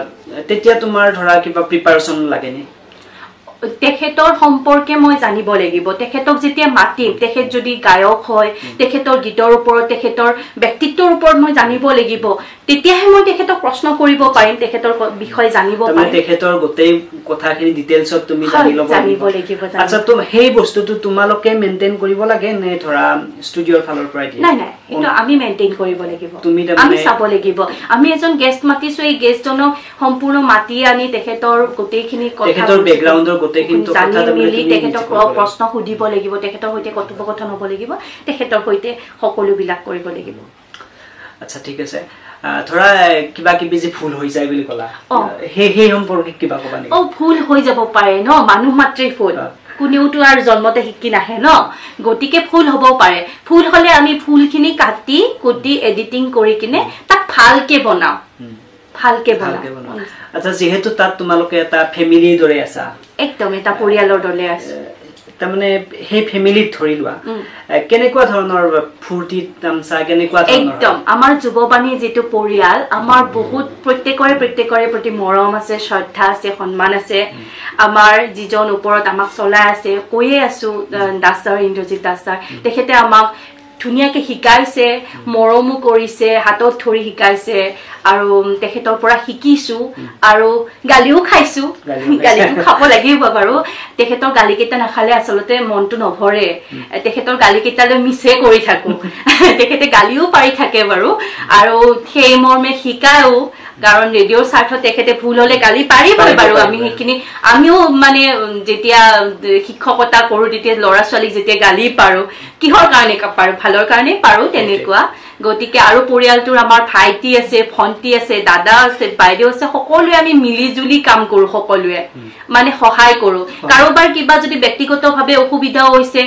তেতিয়া তোমাৰ ধৰা কিবা প্ৰিপাৰেচন লাগে নে তেখেতৰ সম্পৰ্কে মই জানিব লাগিব তেখেতক যেতিয়া মাতিম তেখেত যদি গায়ক হয় তেখেতৰ গীতৰ ওপৰত তেখেতৰ ব্যক্তিত্বৰ ওপৰত মই জানিব লাগিব তেতিয়াহে মই তেখেতক প্ৰশ্ন কৰিব পাৰিম তেখেতৰ বিষয়ে জানিব পাৰিম তেখেতৰ গোটেই কথাখিনি ডিটেইলছত তুমি জানিব লাগিব আচ্ছা তুমি সেই বস্তুটো তোমালোকে মেইনটেইন কৰিব লাগে নে ধৰা ষ্টুডিঅ'ৰ ফালৰ পৰা নাই সেইটো আমি মেইনটেইন কৰিব লাগিব আমি চাব লাগিব আমি এজন গেষ্ট মাতিছো এই গেষ্টজনক সম্পূৰ্ণ মাতি আনি তেখেতৰ গোটেইখিনি কথা তেখেতৰ বেকগ্ৰাউণ্ডৰ গোটেইখিনি কথা মিলি তেখেতক প্ৰশ্ন সুধিব লাগিব তেখেতৰ সৈতে কথোপকথন হ'ব লাগিব তেখেতৰ সৈতে সকলোবিলাক কৰিব লাগিব আচ্ছা ঠিক আছে ধৰা কিবা কিবি যে ভুল হৈ যায় বুলি কলা সেই সম্পৰ্কে কিবা কবা নেকি ভুল হৈ যাব পাৰে ন মানুহ মাত্ৰেই ভুল কোনেওতো আৰু জন্মতে শিকি নাহে ন গতিকে ভুল হ'ব পাৰে ভুল হলে আমি ভুলখিনি কাটি কুটি এডিটিং কৰি কিনে তাক ভালকে বনাও আচ্ছা যেহেতু তাত তোমালোকে এটা ফ্যামিলিৰ দৰে আছা একদম এটা পৰিয়ালৰ দৰে আছে তাৰমানে সেই ফেমিলিত ধৰি লোৱা কেনেকুৱা ধৰণৰ ফূৰ্তি তামচা কেনেকুৱা ধৰণৰ একদম আমাৰ যুৱবাণী যেটো পৰিয়াল আমাৰ বহুত প্ৰত্যেকৰে প্ৰতি মৰম আছে শ্ৰদ্ধা আছে সন্মান আছে আমাৰ যিজন ওপৰত আমাক চলাই আছে কৈয়ে আছো দাস ছাৰ ইন্দ্ৰজিৎ দাস ছাৰ তেখেতে আমাক ধুনিয়াকে শিকাইছে মৰমো কৰিছে হাতত ধৰি শিকাইছে আৰু তেখেতৰ পৰা শিকিছো আৰু গালিও খাইছো গালিও খাব লাগিব বাৰু তেখেতৰ গালি কেইটা নাখালে আসলতে মনটো নভৰে তেখেতৰ গালি কেইটালৈ মিছে কৰি থাকো তেখেতে গালিও পাৰি থাকে বাৰু আৰু সেই মৰ্মে শিকায়ও কাৰণ ৰেডিঅ'ৰ স্বাৰ্থত তেখেতে ভুল হলে গালি পাৰিবই বাৰু আমি সেইখিনি আমিও মানে যেতিয়া শিক্ষকতা কৰো তেতিয়া ল'ৰা ছোৱালীক যেতিয়া গালি পাৰো কিহৰ কাৰণে পাৰো ভালৰ কাৰণে পাৰো তেনেকুৱা গতিকে আৰু পৰিয়ালটোৰ আমাৰ ভাইটি আছে ভন্টি আছে দাদা আছে বাইদেউ আছে সকলোৱে আমি মিলি জুলি কাম কৰো সকলোৱে মানে সহায় কৰো কাৰোবাৰ কিবা যদি ব্যক্তিগতভাৱে অসুবিধা হৈছে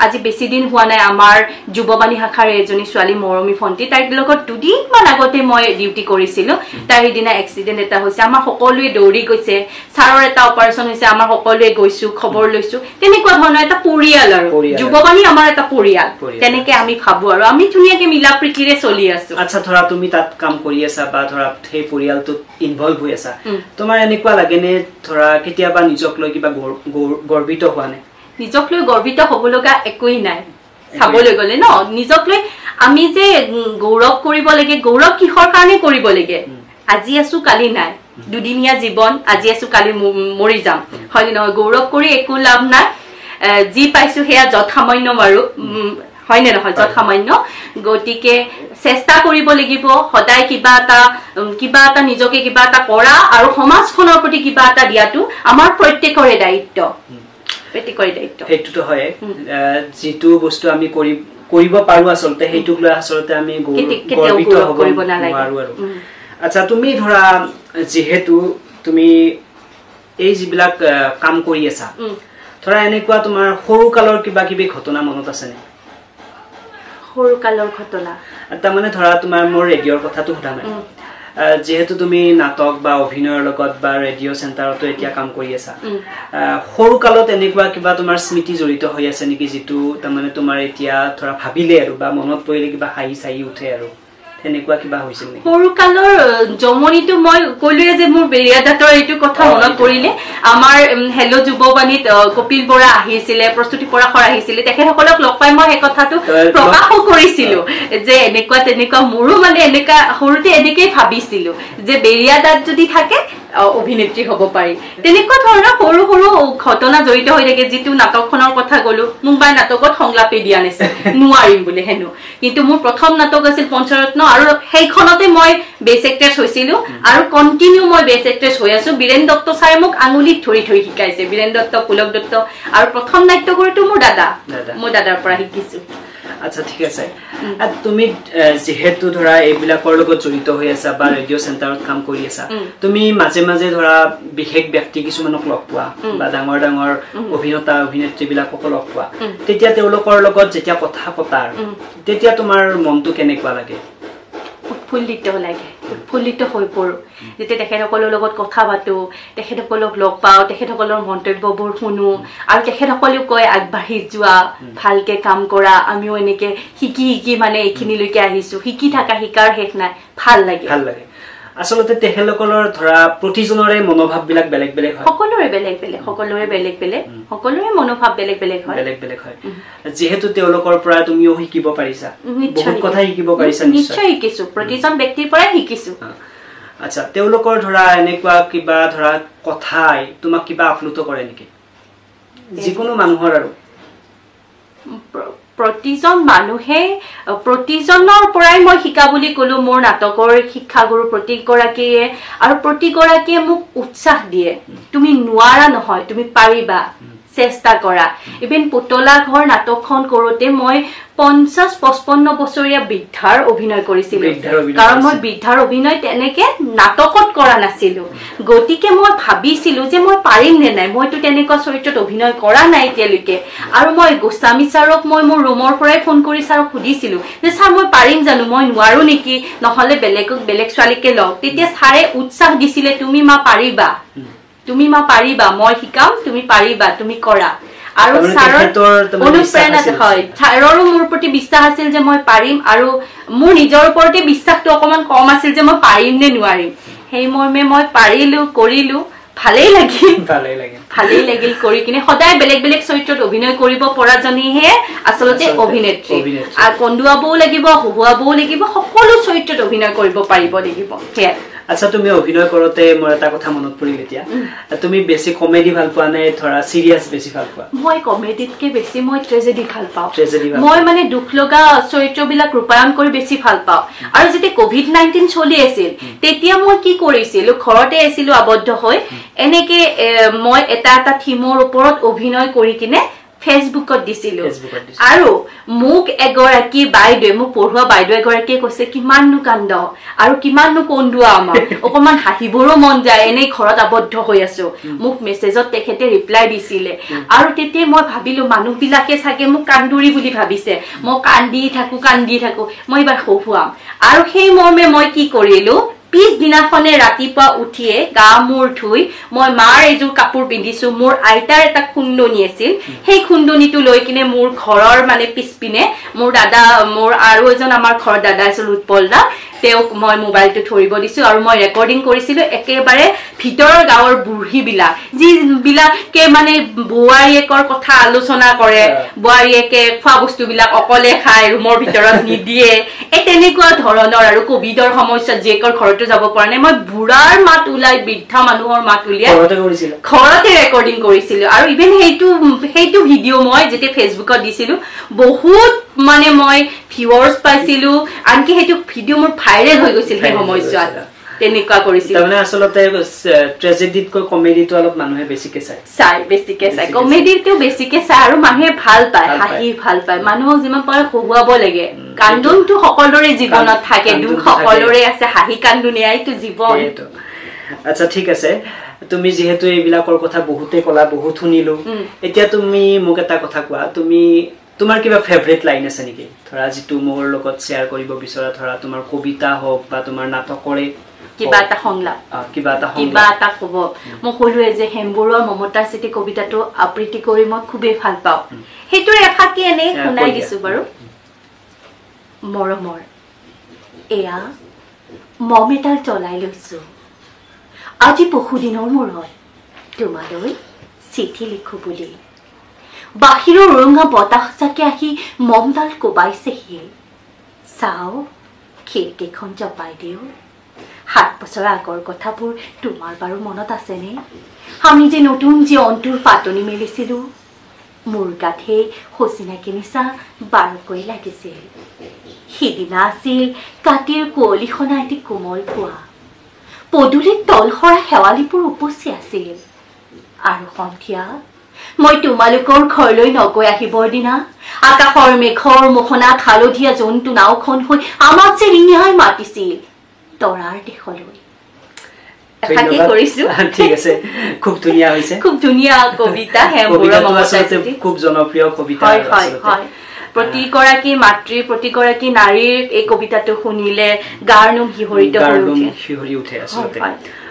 আজি বেছি দিন হোৱা নাই আমাৰ যুৱবাণী শাখাৰ এজনী ছোৱালী মৰমী ভন্টি তাইৰ লগত দুদিনমান আগতে মই ডিউটি কৰিছিলো তাইৰ দিনা এক্সিডেন্ট এটা হৈছে আমাৰ সকলোৱে দৌৰি গৈছে ছাৰৰ এটা অপাৰেচন হৈছে আমাৰ সকলোৱে গৈছো খবৰ লৈছো তেনেকুৱা ধৰণৰ এটা পৰিয়াল আৰু যুৱবাণী আমাৰ এটা পৰিয়াল তেনেকে আমি ভাবো আৰু আমি ধুনিয়াকে মিলা প্ৰীতিৰে চলি আছো আচ্ছা ধৰা তুমি তাত কাম কৰি আছা বা ধৰা সেই পৰিয়ালটোত ইনভলভ হৈ আছা তোমাৰ এনেকুৱা লাগে নে ধৰা কেতিয়াবা নিজক লৈ কিবা গৰ্বিত হোৱা নে নিজক লৈ গৰ্বিত হ'ব লগা একোই নাই চাবলৈ গলে ন নিজক লৈ আমি যে গৌৰৱ কৰিব লাগে গৌৰৱ কিহৰ কাৰণে কৰিব লাগে আজি আছো কালি নাই দুদিনীয়া জীৱন আজি আছো কালি মৰি যাম হয় নহয় গৌৰৱ কৰি একো লাভ নাই যি পাইছো হেয়া যথামান্য মাৰো হয় নে নহয় যথামান্য গতিকে চেষ্টা কৰিব লাগিব সদায় কিবা এটা নিজকে কিবা এটা কৰা আৰু সমাজখনৰ প্ৰতি কিবা এটা দিয়াটো আমাৰ প্ৰত্যেকৰে দায়িত্ব সেইটোতো হয় যিটো বস্তু আমি কৰিব পাৰো আসলতে সেইটোক লৈ আসলতে আমি গৰ্বিত হ'ব নোৱাৰো আৰু আচ্ছা তুমি ধৰা যেহেতু তুমি এই যিবিলাক কাম কৰি আছা ধৰা এনেকুৱা তোমাৰ সৰু কালৰ কিবা কিবি ঘটনা মনত আছে নে সৰু কালৰ ঘটনা তাৰমানে ধৰা তোমাৰ মোৰ ৰেডিঅ'ৰ কথাটো সোধা নাই যেহেতু তুমি নাটক বা অভিনয়ৰ লগত বা ৰেডিঅ' চেণ্টাৰতো এতিয়া কাম কৰি আছা সৰু কালত এনেকুৱা কিবা তোমাৰ স্মৃতি জড়িত হৈ আছে নেকি যিটো তাৰমানে তোমাৰ এতিয়া ধৰা ভাবিলে আৰু বা মনত পৰিলে কিবা হাঁহি চাহি উঠে আৰু তেনেকুৱা কিবা হৈছিল নেকি সৰু কালৰ জমনিটো মই কইলে যে মোৰ বেৰিয়া দাঁতৰ এইটো কথা মনত পৰিলে আমাৰ হেলো যুৱবাণীত কপিল বৰা আহিছিলে প্ৰস্তুতি পৰাখৰ আহিছিলে তেখেতসকলক লগ পাই মই এই কথাটো প্ৰকাশ কৰিছিলো যে এনেকুৱা তেনেকুৱা মোৰো মানে এনেকা সৰুতে এনেকৈ ভাবিছিলো যে বেৰিয়া দাঁত যদি থাকে অভিনেত্ৰী হ'ব পাৰি তেনেকুৱা ধৰণৰ সৰু সৰু ঘটনা জড়িত হৈ থাকে যিটো নাটকখনৰ কথা গলো মুম্বাই নাটকত সংলাপে দিয়া নাছিল নোৱাৰিম বুলি হেনো কিন্তু মোৰ প্ৰথম নাটক আছিল পঞ্চৰত্ন আৰু সেইখনতে মই বেছ এক্ট্ৰেছ হৈছিলো আৰু কন্টিনিউ মই বেছ এক্ট্ৰেছ হৈ আছো বীৰেন দত্ত ছাৰে মোক আঙুলিত ধৰি ধৰি শিকাইছে বীৰেন দত্ত পুলক দত্ত আৰু প্ৰথম নাট্যকৰটো মোৰ দাদাৰ পৰা শিকিছো আচ্ছা ঠিক আছে তুমি যেহেতু ধৰা এইবিলাকৰ লগত জড়িত হৈ আছা বা ৰেডিঅ' চেণ্টাৰত কাম কৰি আছা তুমি মাজে মাজে ধৰা বিশেষ ব্যক্তি কিছুমানক লগ পোৱা বা ডাঙৰ ডাঙৰ অভিনেতা অভিনেত্ৰীবিলাকক লগ পোৱা তেতিয়া তেওঁলোকৰ লগত যেতিয়া কথা পতা তেতিয়া তোমাৰ মনটো কেনেকুৱা লাগে উৎফুল্লিত হৈ পৰো যেতিয়া তেখেতসকলৰ লগত কথা পাতো তেখেতসকলক লগ পাওঁ তেখেতসকলৰ মন্তব্যবোৰ শুনো আৰু তেখেতসকলেও কয় আগবাঢ়ি যোৱা ভালকে কাম কৰা আমিও এনেকে শিকি মানে এইখিনিলৈকে আহিছো শিকি থাকা শিকাৰ শেষ নাই ভাল লাগে আসলতে তেখেতসকলৰ ধৰা প্ৰতিজনৰে মনোভাৱ বিলাক বেলেগ বেলেগ হয় সকলোৰে মনোভাৱ বেলেগ হয় যেহেতু তেওঁলোকৰ পৰা তুমিও শিকিব পাৰিছা বহুত কথা শিকিব পাৰিছা নিশ্চয় শিকিছো প্ৰতিজন ব্যক্তিৰ পৰাই শিকিছো আচ্ছা তেওঁলোকৰ ধৰা এনেকুৱা কিবা ধৰা কথাই তোমাক কিবা আপ্লুত কৰে নেকি যিকোনো মানুহৰ আৰু প্ৰতিজন মানুহে প্ৰতিজনৰ পৰাই মই শিকা বুলি কলো মোৰ নাটকৰ শিক্ষাগুৰু প্ৰতিগৰাকীয়ে মোক উৎসাহ দিয়ে তুমি নোৱাৰা নহয় তুমি পাৰিবা চেষ্টা কৰা ইভেন পুতলা ঘৰ নাটকখন কৰোতে মই 50-55 বছৰীয়া বৃদ্ধাৰ অভিনয় কৰিছিলো কাৰণ মই বৃদ্ধাৰ অভিনয় তেনেকে নাটকত কৰা নাছিলো গতিকে মই ভাবিছিলো যে মই পাৰিম নে নাই মইতো তেনেকুৱা চৰিত্ৰত অভিনয় কৰা নাই এতিয়ালৈকে আৰু মই গোস্বামী ছাৰক মই মোৰ ৰুমৰ পৰাই ফোন কৰি ছাৰক সুধিছিলো যে ছাৰ মই পাৰিম জানো মই নোৱাৰো নেকি নহলে বেলেগ ছোৱালীকে লওঁ তেতিয়া ছাৰে উৎসাহ দিছিলে তুমি মা পাৰিবা মই শিকাম তুমি পাৰিবা তুমি কৰা আৰু ছাৰৰ অনুপ্ৰেৰণা হয় ছাৰৰো মোৰ প্ৰতি বিশ্বাস আছিল যে মই পাৰিম আৰু মোৰ নিজৰ ওপৰতে বিশ্বাসটো অকমান কম আছিল যে মই পাৰিম নে নোৱাৰিম সেই মৰ্মে মই পাৰিলো কৰিলো ভালেই লাগিল কৰি কিনে সদায় বেলেগ বেলেগ চৰিত্ৰত অভিনয় কৰিব পৰাজনীহে আচলতে অভিনেত্ৰী আৰু কন্দুৱাবও লাগিব হুহুৱাবও লাগিব সকলো চৰিত্ৰত অভিনয় কৰিব পাৰিব লাগিব সেয়া আচ্ছা তুমি অভিনয় কৰোতে মোৰ এটা কথা মনত পৰিল এতিয়া তুমি বেছি কমেডি ভাল পোৱা নে ধৰা সিৰিয়াস বেছি ভাল পোৱা মই কমেডিতকে বেছি মই ট্ৰেজেডি ভাল পাওঁ মই মানে দুখ লগা চৰিত্ৰবিলাক ৰূপায়ণ কৰি বেছি ভাল পাওঁ আৰু যেতিয়া কোভিড-19 চলি আছিল তেতিয়া মই কি কৰিছিলো ঘৰতে আছিলো আবদ্ধ হৈ এনেকে মই এটা থিমৰ ওপৰত অভিনয় কৰি কিনে ফেসবুকত দিছিলো আৰু মোক এগৰাকী বাইদেউ মোক পঢ়ুৱা বাইদেউ এগৰাকীয়ে কৈছে কিমাননো কান্দ আৰু কিমাননো কন্দুৱা আমাৰ অকমান হাঁহিবৰো মন যায় এনে ঘৰত আবদ্ধ হৈ আছো মোক মেছেজত তেখেতে ৰিপ্লাই দিছিলে আৰু তেতিয়া মই ভাবিলো মানুহবিলাকে চাগে মোক কান্দুৰি বুলি ভাবিছে মই কান্দি থাকো মই এবাৰ হহুৱাম আৰু সেই মৰ্মে মই কি কৰিলো পিছদিনাখনে ৰাতিপুৱা উঠিয়ে গা মূৰ ধুই মই মাৰ এযোৰ কাপোৰ পিন্ধিছো মোৰ আইতাৰ এটা খুন্দনি আছিল সেই খুন্দনিটো লৈ কিনে মোৰ ঘৰৰ মানে পিছপিনে মোৰ দাদা মোৰ আৰু এজন আমাৰ ঘৰৰ দাদা আছিল উৎপল দা তেওঁক মই মোবাইলটো ধৰিব দিছো আৰু মই ৰেকৰ্ডিং কৰিছিলো একেবাৰে ভিতৰৰ গাঁৱৰ বুঢ়ীবিলাক যিবিলাকে মানে বোৱাৰীয়েকৰ কথা আলোচনা কৰে বোৱাৰীয়েকে খোৱা বস্তুবিলাক অকলে খায় ৰুমৰ ভিতৰত নিদিয়ে এই তেনেকুৱা ধৰণৰ আৰু কোভিডৰ সমস্যাত জীয়েকৰ ঘৰতো যাব পৰা নাই মই বুঢ়াৰ মাত ওলাই বৃদ্ধা মানুহৰ মাত উলিয়াই ঘৰতে ৰেকৰ্ডিং কৰিছিলো আৰু ইভেন সেইটো ভিডিঅ' মই যেতিয়া ফেচবুকত দিছিলো বহুত মানে মই ভিউৱাৰ্ছ পাইছিলো আনকি সেইটো ভিডিঅ' মোৰ ভাইৰেল হৈ গৈছিল সেই সময়ছোৱাত তেনেকুৱা কৰিছিল তাৰমানে আচলতে ট্ৰেজেডিতকৈ কমেডিটো অলপ মানুহে বেছিকে চাই কমেডিটো বেছিকে চাই আৰু মানুহে ভাল পায় হাঁহি ভাল পায় মানুহক যিমান পাৰে হহুৱাব লাগে কান্দোনটো সকলোৰে জীৱনত থাকে দুখ সকলোৰে আছে হাঁহি কান্দোন এইটো জীৱন আচ্ছা ঠিক আছে তুমি যেহেতু এইবিলাকৰ কথা বহুতে কলা বহুত শুনিলো এতিয়া তুমি মোক এটা কথা কোৱা তুমি তোমাৰ কিবা ফেভাৰিট লাইন আছে নেকি ধৰা যিটো মোৰ লগত শেয়াৰ কৰিব বিচৰা ধৰা তোমাৰ কবিতা হোক বা তোমাৰ নাটকৰে কিবা এটা সংলাপ কিবা এটা কব মই কলোৱে যে হেমবৰুৱাৰ মমতাৰ চিঠি কবিতাটো আবৃত্তি কৰি মই খুবেই ভাল পাওঁ সেইটো এফাকি এনে শুনাই দিছো বাৰু মৰমৰ এয়া মম এটাৰ জ্বলাই লৈছো আজি বহুদিনৰ মূৰত তোমালৈ চিঠি লিখো বুলি বাহিৰৰ ৰঙা বতাহ চাকে আহি মমডাল কোবাইছেহি চাও খিৰিকীখন জপাই দিও 7 বছৰ আগৰ কথাবোৰ তোমাৰ বাৰু মনত আছেনে আমি যে নতুন যে অন্তুৰ পাতনি মেলিছিলো মোৰ গাত সেই হচিনাকি নিচা বাৰকৈ লাগিছিল সিদিনা আছিল কাটিৰ কুঁৱলীখনা এটি কোমল পোৱা পদূলিত তলসৰা শেৱালিবোৰ উপচি আছিল আৰু সন্ধিয়া মই তোমালোকৰ ঘৰলৈ নগৈ আহিবৰ দিনা আকাশৰ মেঘৰ মোহনাত হালধীয়া জন্তু নাওখন হৈ আমাক যে ৰিঙাই মাতিছিল তৰাৰ দেশলৈ ঠিক আছে খুব ধুনীয়া হৈছে খুব ধুনীয়া কবিতা হেমবৰুৱা মমতাৰ চিঠি খুব জনপ্ৰিয় কবিতা হয় প্ৰতিগৰাকী মাতৃ প্ৰতিগৰাকী নাৰীৰ এই কবিতাটো শুনিলে গাৰ নোম শিহৰি উঠে আচলতে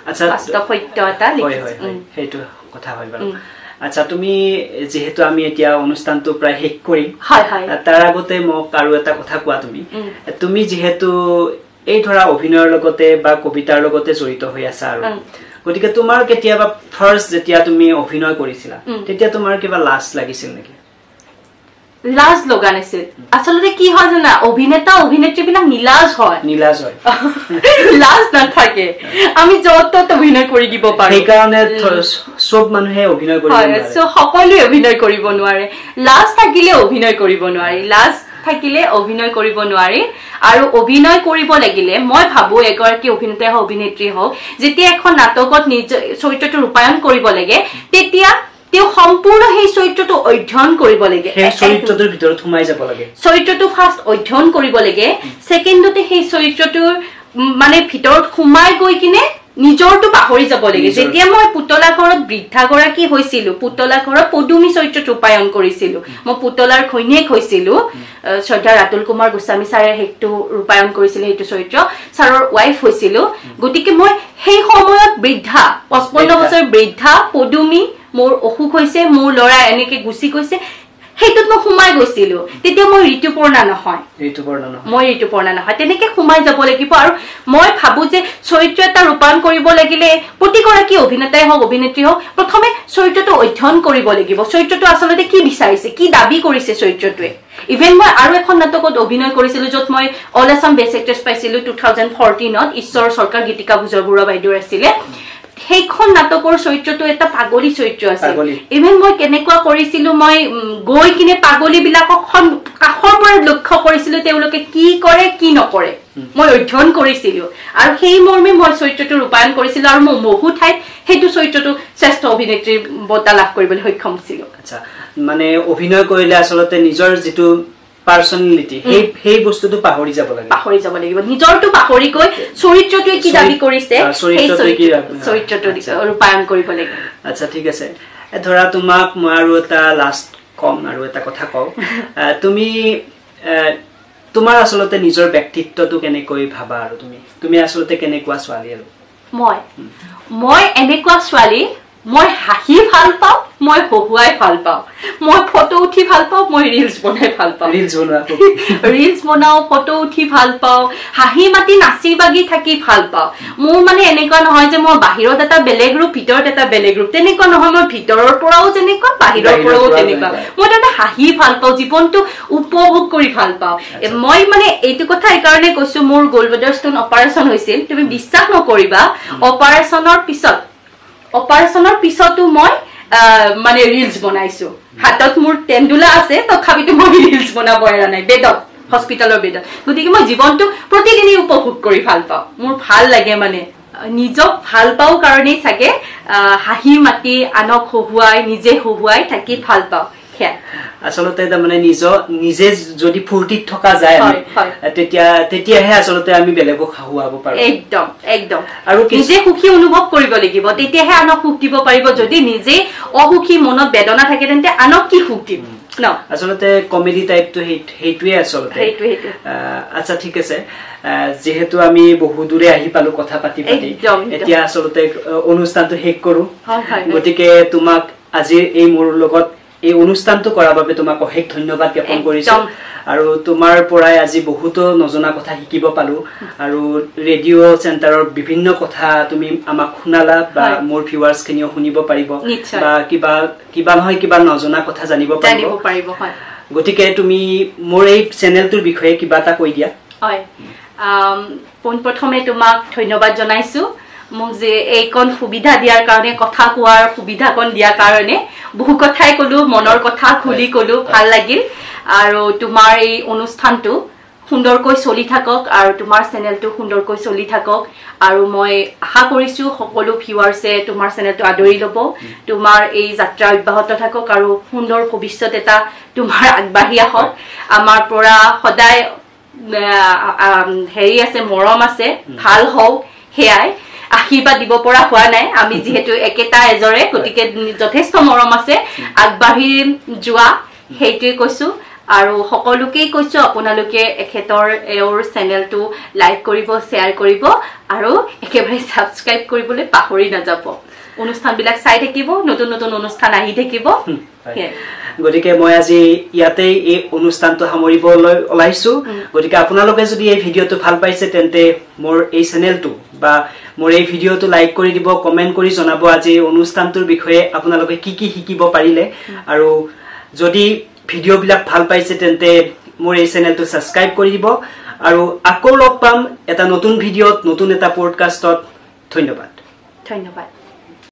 আচ্ছা বাস্তৱ সত্য এটা লিখিছে সেইটো কথা হয় বাৰু আচ্ছা তুমি যেহেতু আমি এতিয়া অনুষ্ঠানটো প্ৰায় শেষ কৰিম তাৰ আগতে মোক আৰু এটা কথা কোৱা তুমি যেহেতু এই ধৰা অভিনয়ৰ লগতে বা কবিতাৰ লগতে জড়িত হৈ আছা আৰু গতিকে তোমাৰ কেতিয়াবা ফাৰ্স্ট যেতিয়া তুমি অভিনয় কৰিছিলা তেতিয়া তোমাৰ কিবা লাজ লাগিছিল নেকি লাজ লগা নাছিল আসলে কি হয় জানা অভিনেতা অভিনেত্ৰীবিলাক নিলাজ হয় লাজ নাথাকে আমি যত অভিনয় কৰি দিব পাৰো সেই কাৰণে সব মানুহে অভিনয় কৰিব নোৱাৰে সকলোৱে অভিনয় কৰিব নোৱাৰে লাজ থাকিলে অভিনয় কৰিব নোৱাৰি লাজ থাকিলে অভিনয় কৰিব নোৱাৰি আৰু অভিনয় কৰিব লাগিলে মই ভাবো এগৰাকী অভিনেতা হওক অভিনেত্ৰী হওক যেতিয়া এখন নাটকত নিজ চৰিত্ৰটো ৰূপায়ণ কৰিব লাগে তেতিয়া তেওঁ সম্পূৰ্ণ সেই চৰিত্ৰটো অধ্যয়ন কৰিব লাগে সেই চৰিত্ৰটোৰ ভিতৰত সোমাই যাব লাগে চৰিত্ৰটো ফাৰ্স্ট অধ্যয়ন কৰিব লাগে সেকেন্ডতে সেই চৰিত্ৰটোৰ মানে ভিতৰত সোমাই গৈ কিনে নিজৰটো পাহৰি যাব লাগে যেতিয়া মই পুতলা ঘৰত বৃদ্ধাগৰাকী হৈছিলো পুতলা ঘৰত পদুমী চৰিত্ৰত ৰূপায়ণ কৰিছিলো মই পুতলাৰ ঘৈণীয়েক হৈছিলো শ্ৰদ্ধা ৰাতুল কুমাৰ গোস্বামী ছাৰে সেইটো ৰূপায়ণ কৰিছিল সেইটো চৰিত্ৰ ছাৰৰ ৱাইফ হৈছিলো গতিকে মই সেই সময়ত বৃদ্ধা 55 বছৰ বৃদ্ধা পদুমী মোৰ অসুখ হৈছে মোৰ ল'ৰা এনেকে গুচি গৈছে হেইটোত মই সোমাই গৈছিলো তেতিয়া মই ঋতুপৰ্ণা নহয় মই ঋতুপৰ্ণা নহয় তেনেকে সোমাই যাব লাগিব আৰু মই ভাবো যে চৰিত্ৰ এটা ৰূপায়ণ কৰিব লাগিলে প্ৰতিগৰাকী অভিনেতাই হওক অভিনেত্ৰী হওক প্ৰথমে চৰিত্ৰটো অধ্যয়ন কৰিব লাগিব চৰিত্ৰটো আচলতে কি বিচাৰিছে কি দাবী কৰিছে চৰিত্ৰটোৱে ইভেন মই আৰু এখন নাটকত অভিনয় কৰিছিলো য'ত মই অল আছাম বেষ্ট এক্ট্ৰেছ পাইছিলো 2014ত ঈশ্বৰ সৰকাৰ গীতিকা ভুজবৰুৱা বাইদেউ আছিলে সেইখন নাটকৰ চৰিত্ৰটো এটা পাগলী চৰিত্ৰ আছিল ইভেন মই কেনেকুৱা কৰিছিলো মই গৈ কিনে পাগলী বিলাকক কাষৰ পৰা লক্ষ্য কৰিছিলো তেওঁলোকে কি কৰে কি নকৰে মই অধ্যয়ন কৰিছিলো আৰু সেই মৰ্মে মই চৰিত্ৰটো ৰূপায়ণ কৰিছিলো আৰু মই বহু ঠাইত সেইটো চৰিত্ৰটো শ্ৰেষ্ঠ অভিনেত্ৰীৰ বঁটা লাভ কৰিবলৈ সক্ষম হৈছিলো আচ্ছা মানে অভিনয় কৰিলে আচলতে নিজৰ যেটো পাৰ্সনালিটি সেই বস্তুটো পাহৰি যাব লাগিব নিজৰটো পাহৰি গৈ চৰিত্ৰটোৱে কি দাবী কৰিছে সেই চৰিত্ৰটো ৰূপায়ণ কৰিব লাগিব আচ্ছা ঠিক আছে ধৰা তোমাক মই আৰু এটা লাষ্ট কম আৰু এটা কথা কওঁ তুমি তোমাৰ আচলতে নিজৰ ব্যক্তিত্বটো কেনেকৈ ভাবা আৰু তুমি আচলতে কেনেকুৱা ছোৱালী আৰু মই এনেকুৱা ছোৱালী মই হাঁহি ভাল পাওঁ মই হহুৱাই ভাল পাওঁ মই ফটো উঠি ভাল পাওঁ মই ৰিলছ বনাই ভাল পাওঁ ৰিলছ বনাও ফটো উঠি ভাল পাওঁ হাঁহি মাতি নাচি বাগি থাকি ভাল পাওঁ মোৰ মানে এনেকুৱা নহয় যে মই বাহিৰত এটা বেলেগ ৰূপ ভিতৰত এটা বেলেগ ৰূপ তেনেকুৱা নহয় মই ভিতৰৰ পৰাও যেনেকুৱা বাহিৰৰ পৰাও তেনেকুৱা মই এটা হাঁহি ভাল পাওঁ জীৱনটো উপভোগ কৰি ভাল পাওঁ মই মানে এইটো কথা এইকাৰণে কৈছো মোৰ গোলব্লাডাৰ ষ্টোন অপাৰেশ্যন হৈছিল তুমি বিশ্বাস নকৰিবা অপাৰেশ্যনৰ পিছতো মই মানে ৰিলছ বনাইছো হাতত মোৰ টেণ্ডুলা আছে তথাপিতো মই ৰিলছ বনাব এৰা নাই বেদত হস্পিটালৰ বেদত গতিকে মই জীৱনটো প্ৰতিদিনে উপভোগ কৰি ভাল পাওঁ মোৰ ভাল লাগে মানে নিজক ভাল পাওঁ কাৰণেই চাগে হাঁহি মাতি আনক হহুৱাই নিজে হহুৱাই থাকি ভাল পাওঁ আচলতে মানে নিজে যদি ফুৰ্তিত থকা যায় তেতিয়াহে আচলতে আমি বেলেগক হহুৱাব পাৰো একদম আৰু নিজে সুখী অনুভৱ কৰিব লাগিব তেতিয়াহে আনক সুখ দিব পাৰিব যদি নিজে অসুখী মনত বেদনা থাকে তেন্তে আনক কি সুখ দিব আচলতে কমেডি টাইপটো সেইটোৱে আচলতে আচ্ছা ঠিক আছে যেহেতু আমি বহু দূৰে আহি পালো কথা পাতি এতিয়া আচলতে অনুষ্ঠানটো শেষ কৰো গতিকে তোমাক আজি এই মোৰ লগত এই অনুষ্ঠানটো কৰাৰ বাবে তোমাক অশেষ ধন্যবাদ জ্ঞাপন কৰিছো আৰু তোমাৰ পৰাই আজি বহুতো নজনা কথা শিকিব পালো আৰু ৰেডিঅ' চেণ্টাৰৰ বিভিন্ন কথা তুমি আমাক শুনালা বা মোৰ ভিউৱাৰ্ছ খিনিও শুনিব পাৰিব বা কিবা নহয় কিবা নজনা কথা জানিব পাৰিব গতিকে তুমি মোৰ এই চেনেলটোৰ বিষয়ে কিবা এটা কৈ দিয়া পোনপ্ৰথমে তোমাক ধন্যবাদ জনাইছো মোক যে এইকণ সুবিধা দিয়াৰ কাৰণে কথা কোৱাৰ সুবিধাকণ দিয়াৰ কাৰণে বহু কথাই কলো মনৰ কথা খুলি কলো ভাল লাগিল আৰু তোমাৰ এই অনুষ্ঠানটো সুন্দৰকৈ চলি থাকক আৰু তোমাৰ চেনেলটো সুন্দৰকৈ চলি থাকক আৰু মই আশা কৰিছো সকলো ভিউৱাৰ্ছে তোমাৰ চেনেলটো আদৰি ল'ব তোমাৰ এই যাত্ৰা অব্যাহত থাকক আৰু সুন্দৰ ভৱিষ্যত এটা তোমাৰ আগবাঢ়ি আহক আমাৰ পৰা সদায় হেৰি আছে মৰম আছে ভাল হওক হেয়াই আশীৰ্বাদ দিব পৰা হোৱা নাই আমি যেহেতু একেটা এজৰে গতিকে যথেষ্ট মৰম আছে আগবাঢ়ি যোৱা সেইটোৱে কৈছো আৰু সকলোকেই কৈছো আপোনালোকে এখেতৰ এওৰ চেনেলটো লাইক কৰিব শ্বেয়াৰ কৰিব আৰু একেবাৰে সাবস্ক্ৰাইব কৰিবলৈ পাহৰি নাযাব অনুষ্ঠানবিলাক চাই থাকিব নতুন নতুন অনুষ্ঠান আহি থাকিব গতিকে মই আজি ইয়াতে এই অনুষ্ঠানটো সামৰিবলৈ ওলাইছো গতিকে আপোনালোকে যদি এই ভিডিঅ'টো ভাল পাইছে তেন্তে মোৰ এই চেনেলটো বা মোৰ এই ভিডিঅ'টো লাইক কৰি দিব কমেন্ট কৰি জনাব আজি অনুষ্ঠানটোৰ বিষয়ে আপোনালোকে কি কি শিকিব পাৰিলে আৰু যদি ভিডিঅ'বিলাক ভাল পাইছে তেন্তে মোৰ এই চেনেলটো সাবস্ক্ৰাইব কৰি দিব আৰু আকৌ লগ পাম এটা নতুন ভিডিঅ'ত নতুন এটা পডকাষ্টত ধন্যবাদ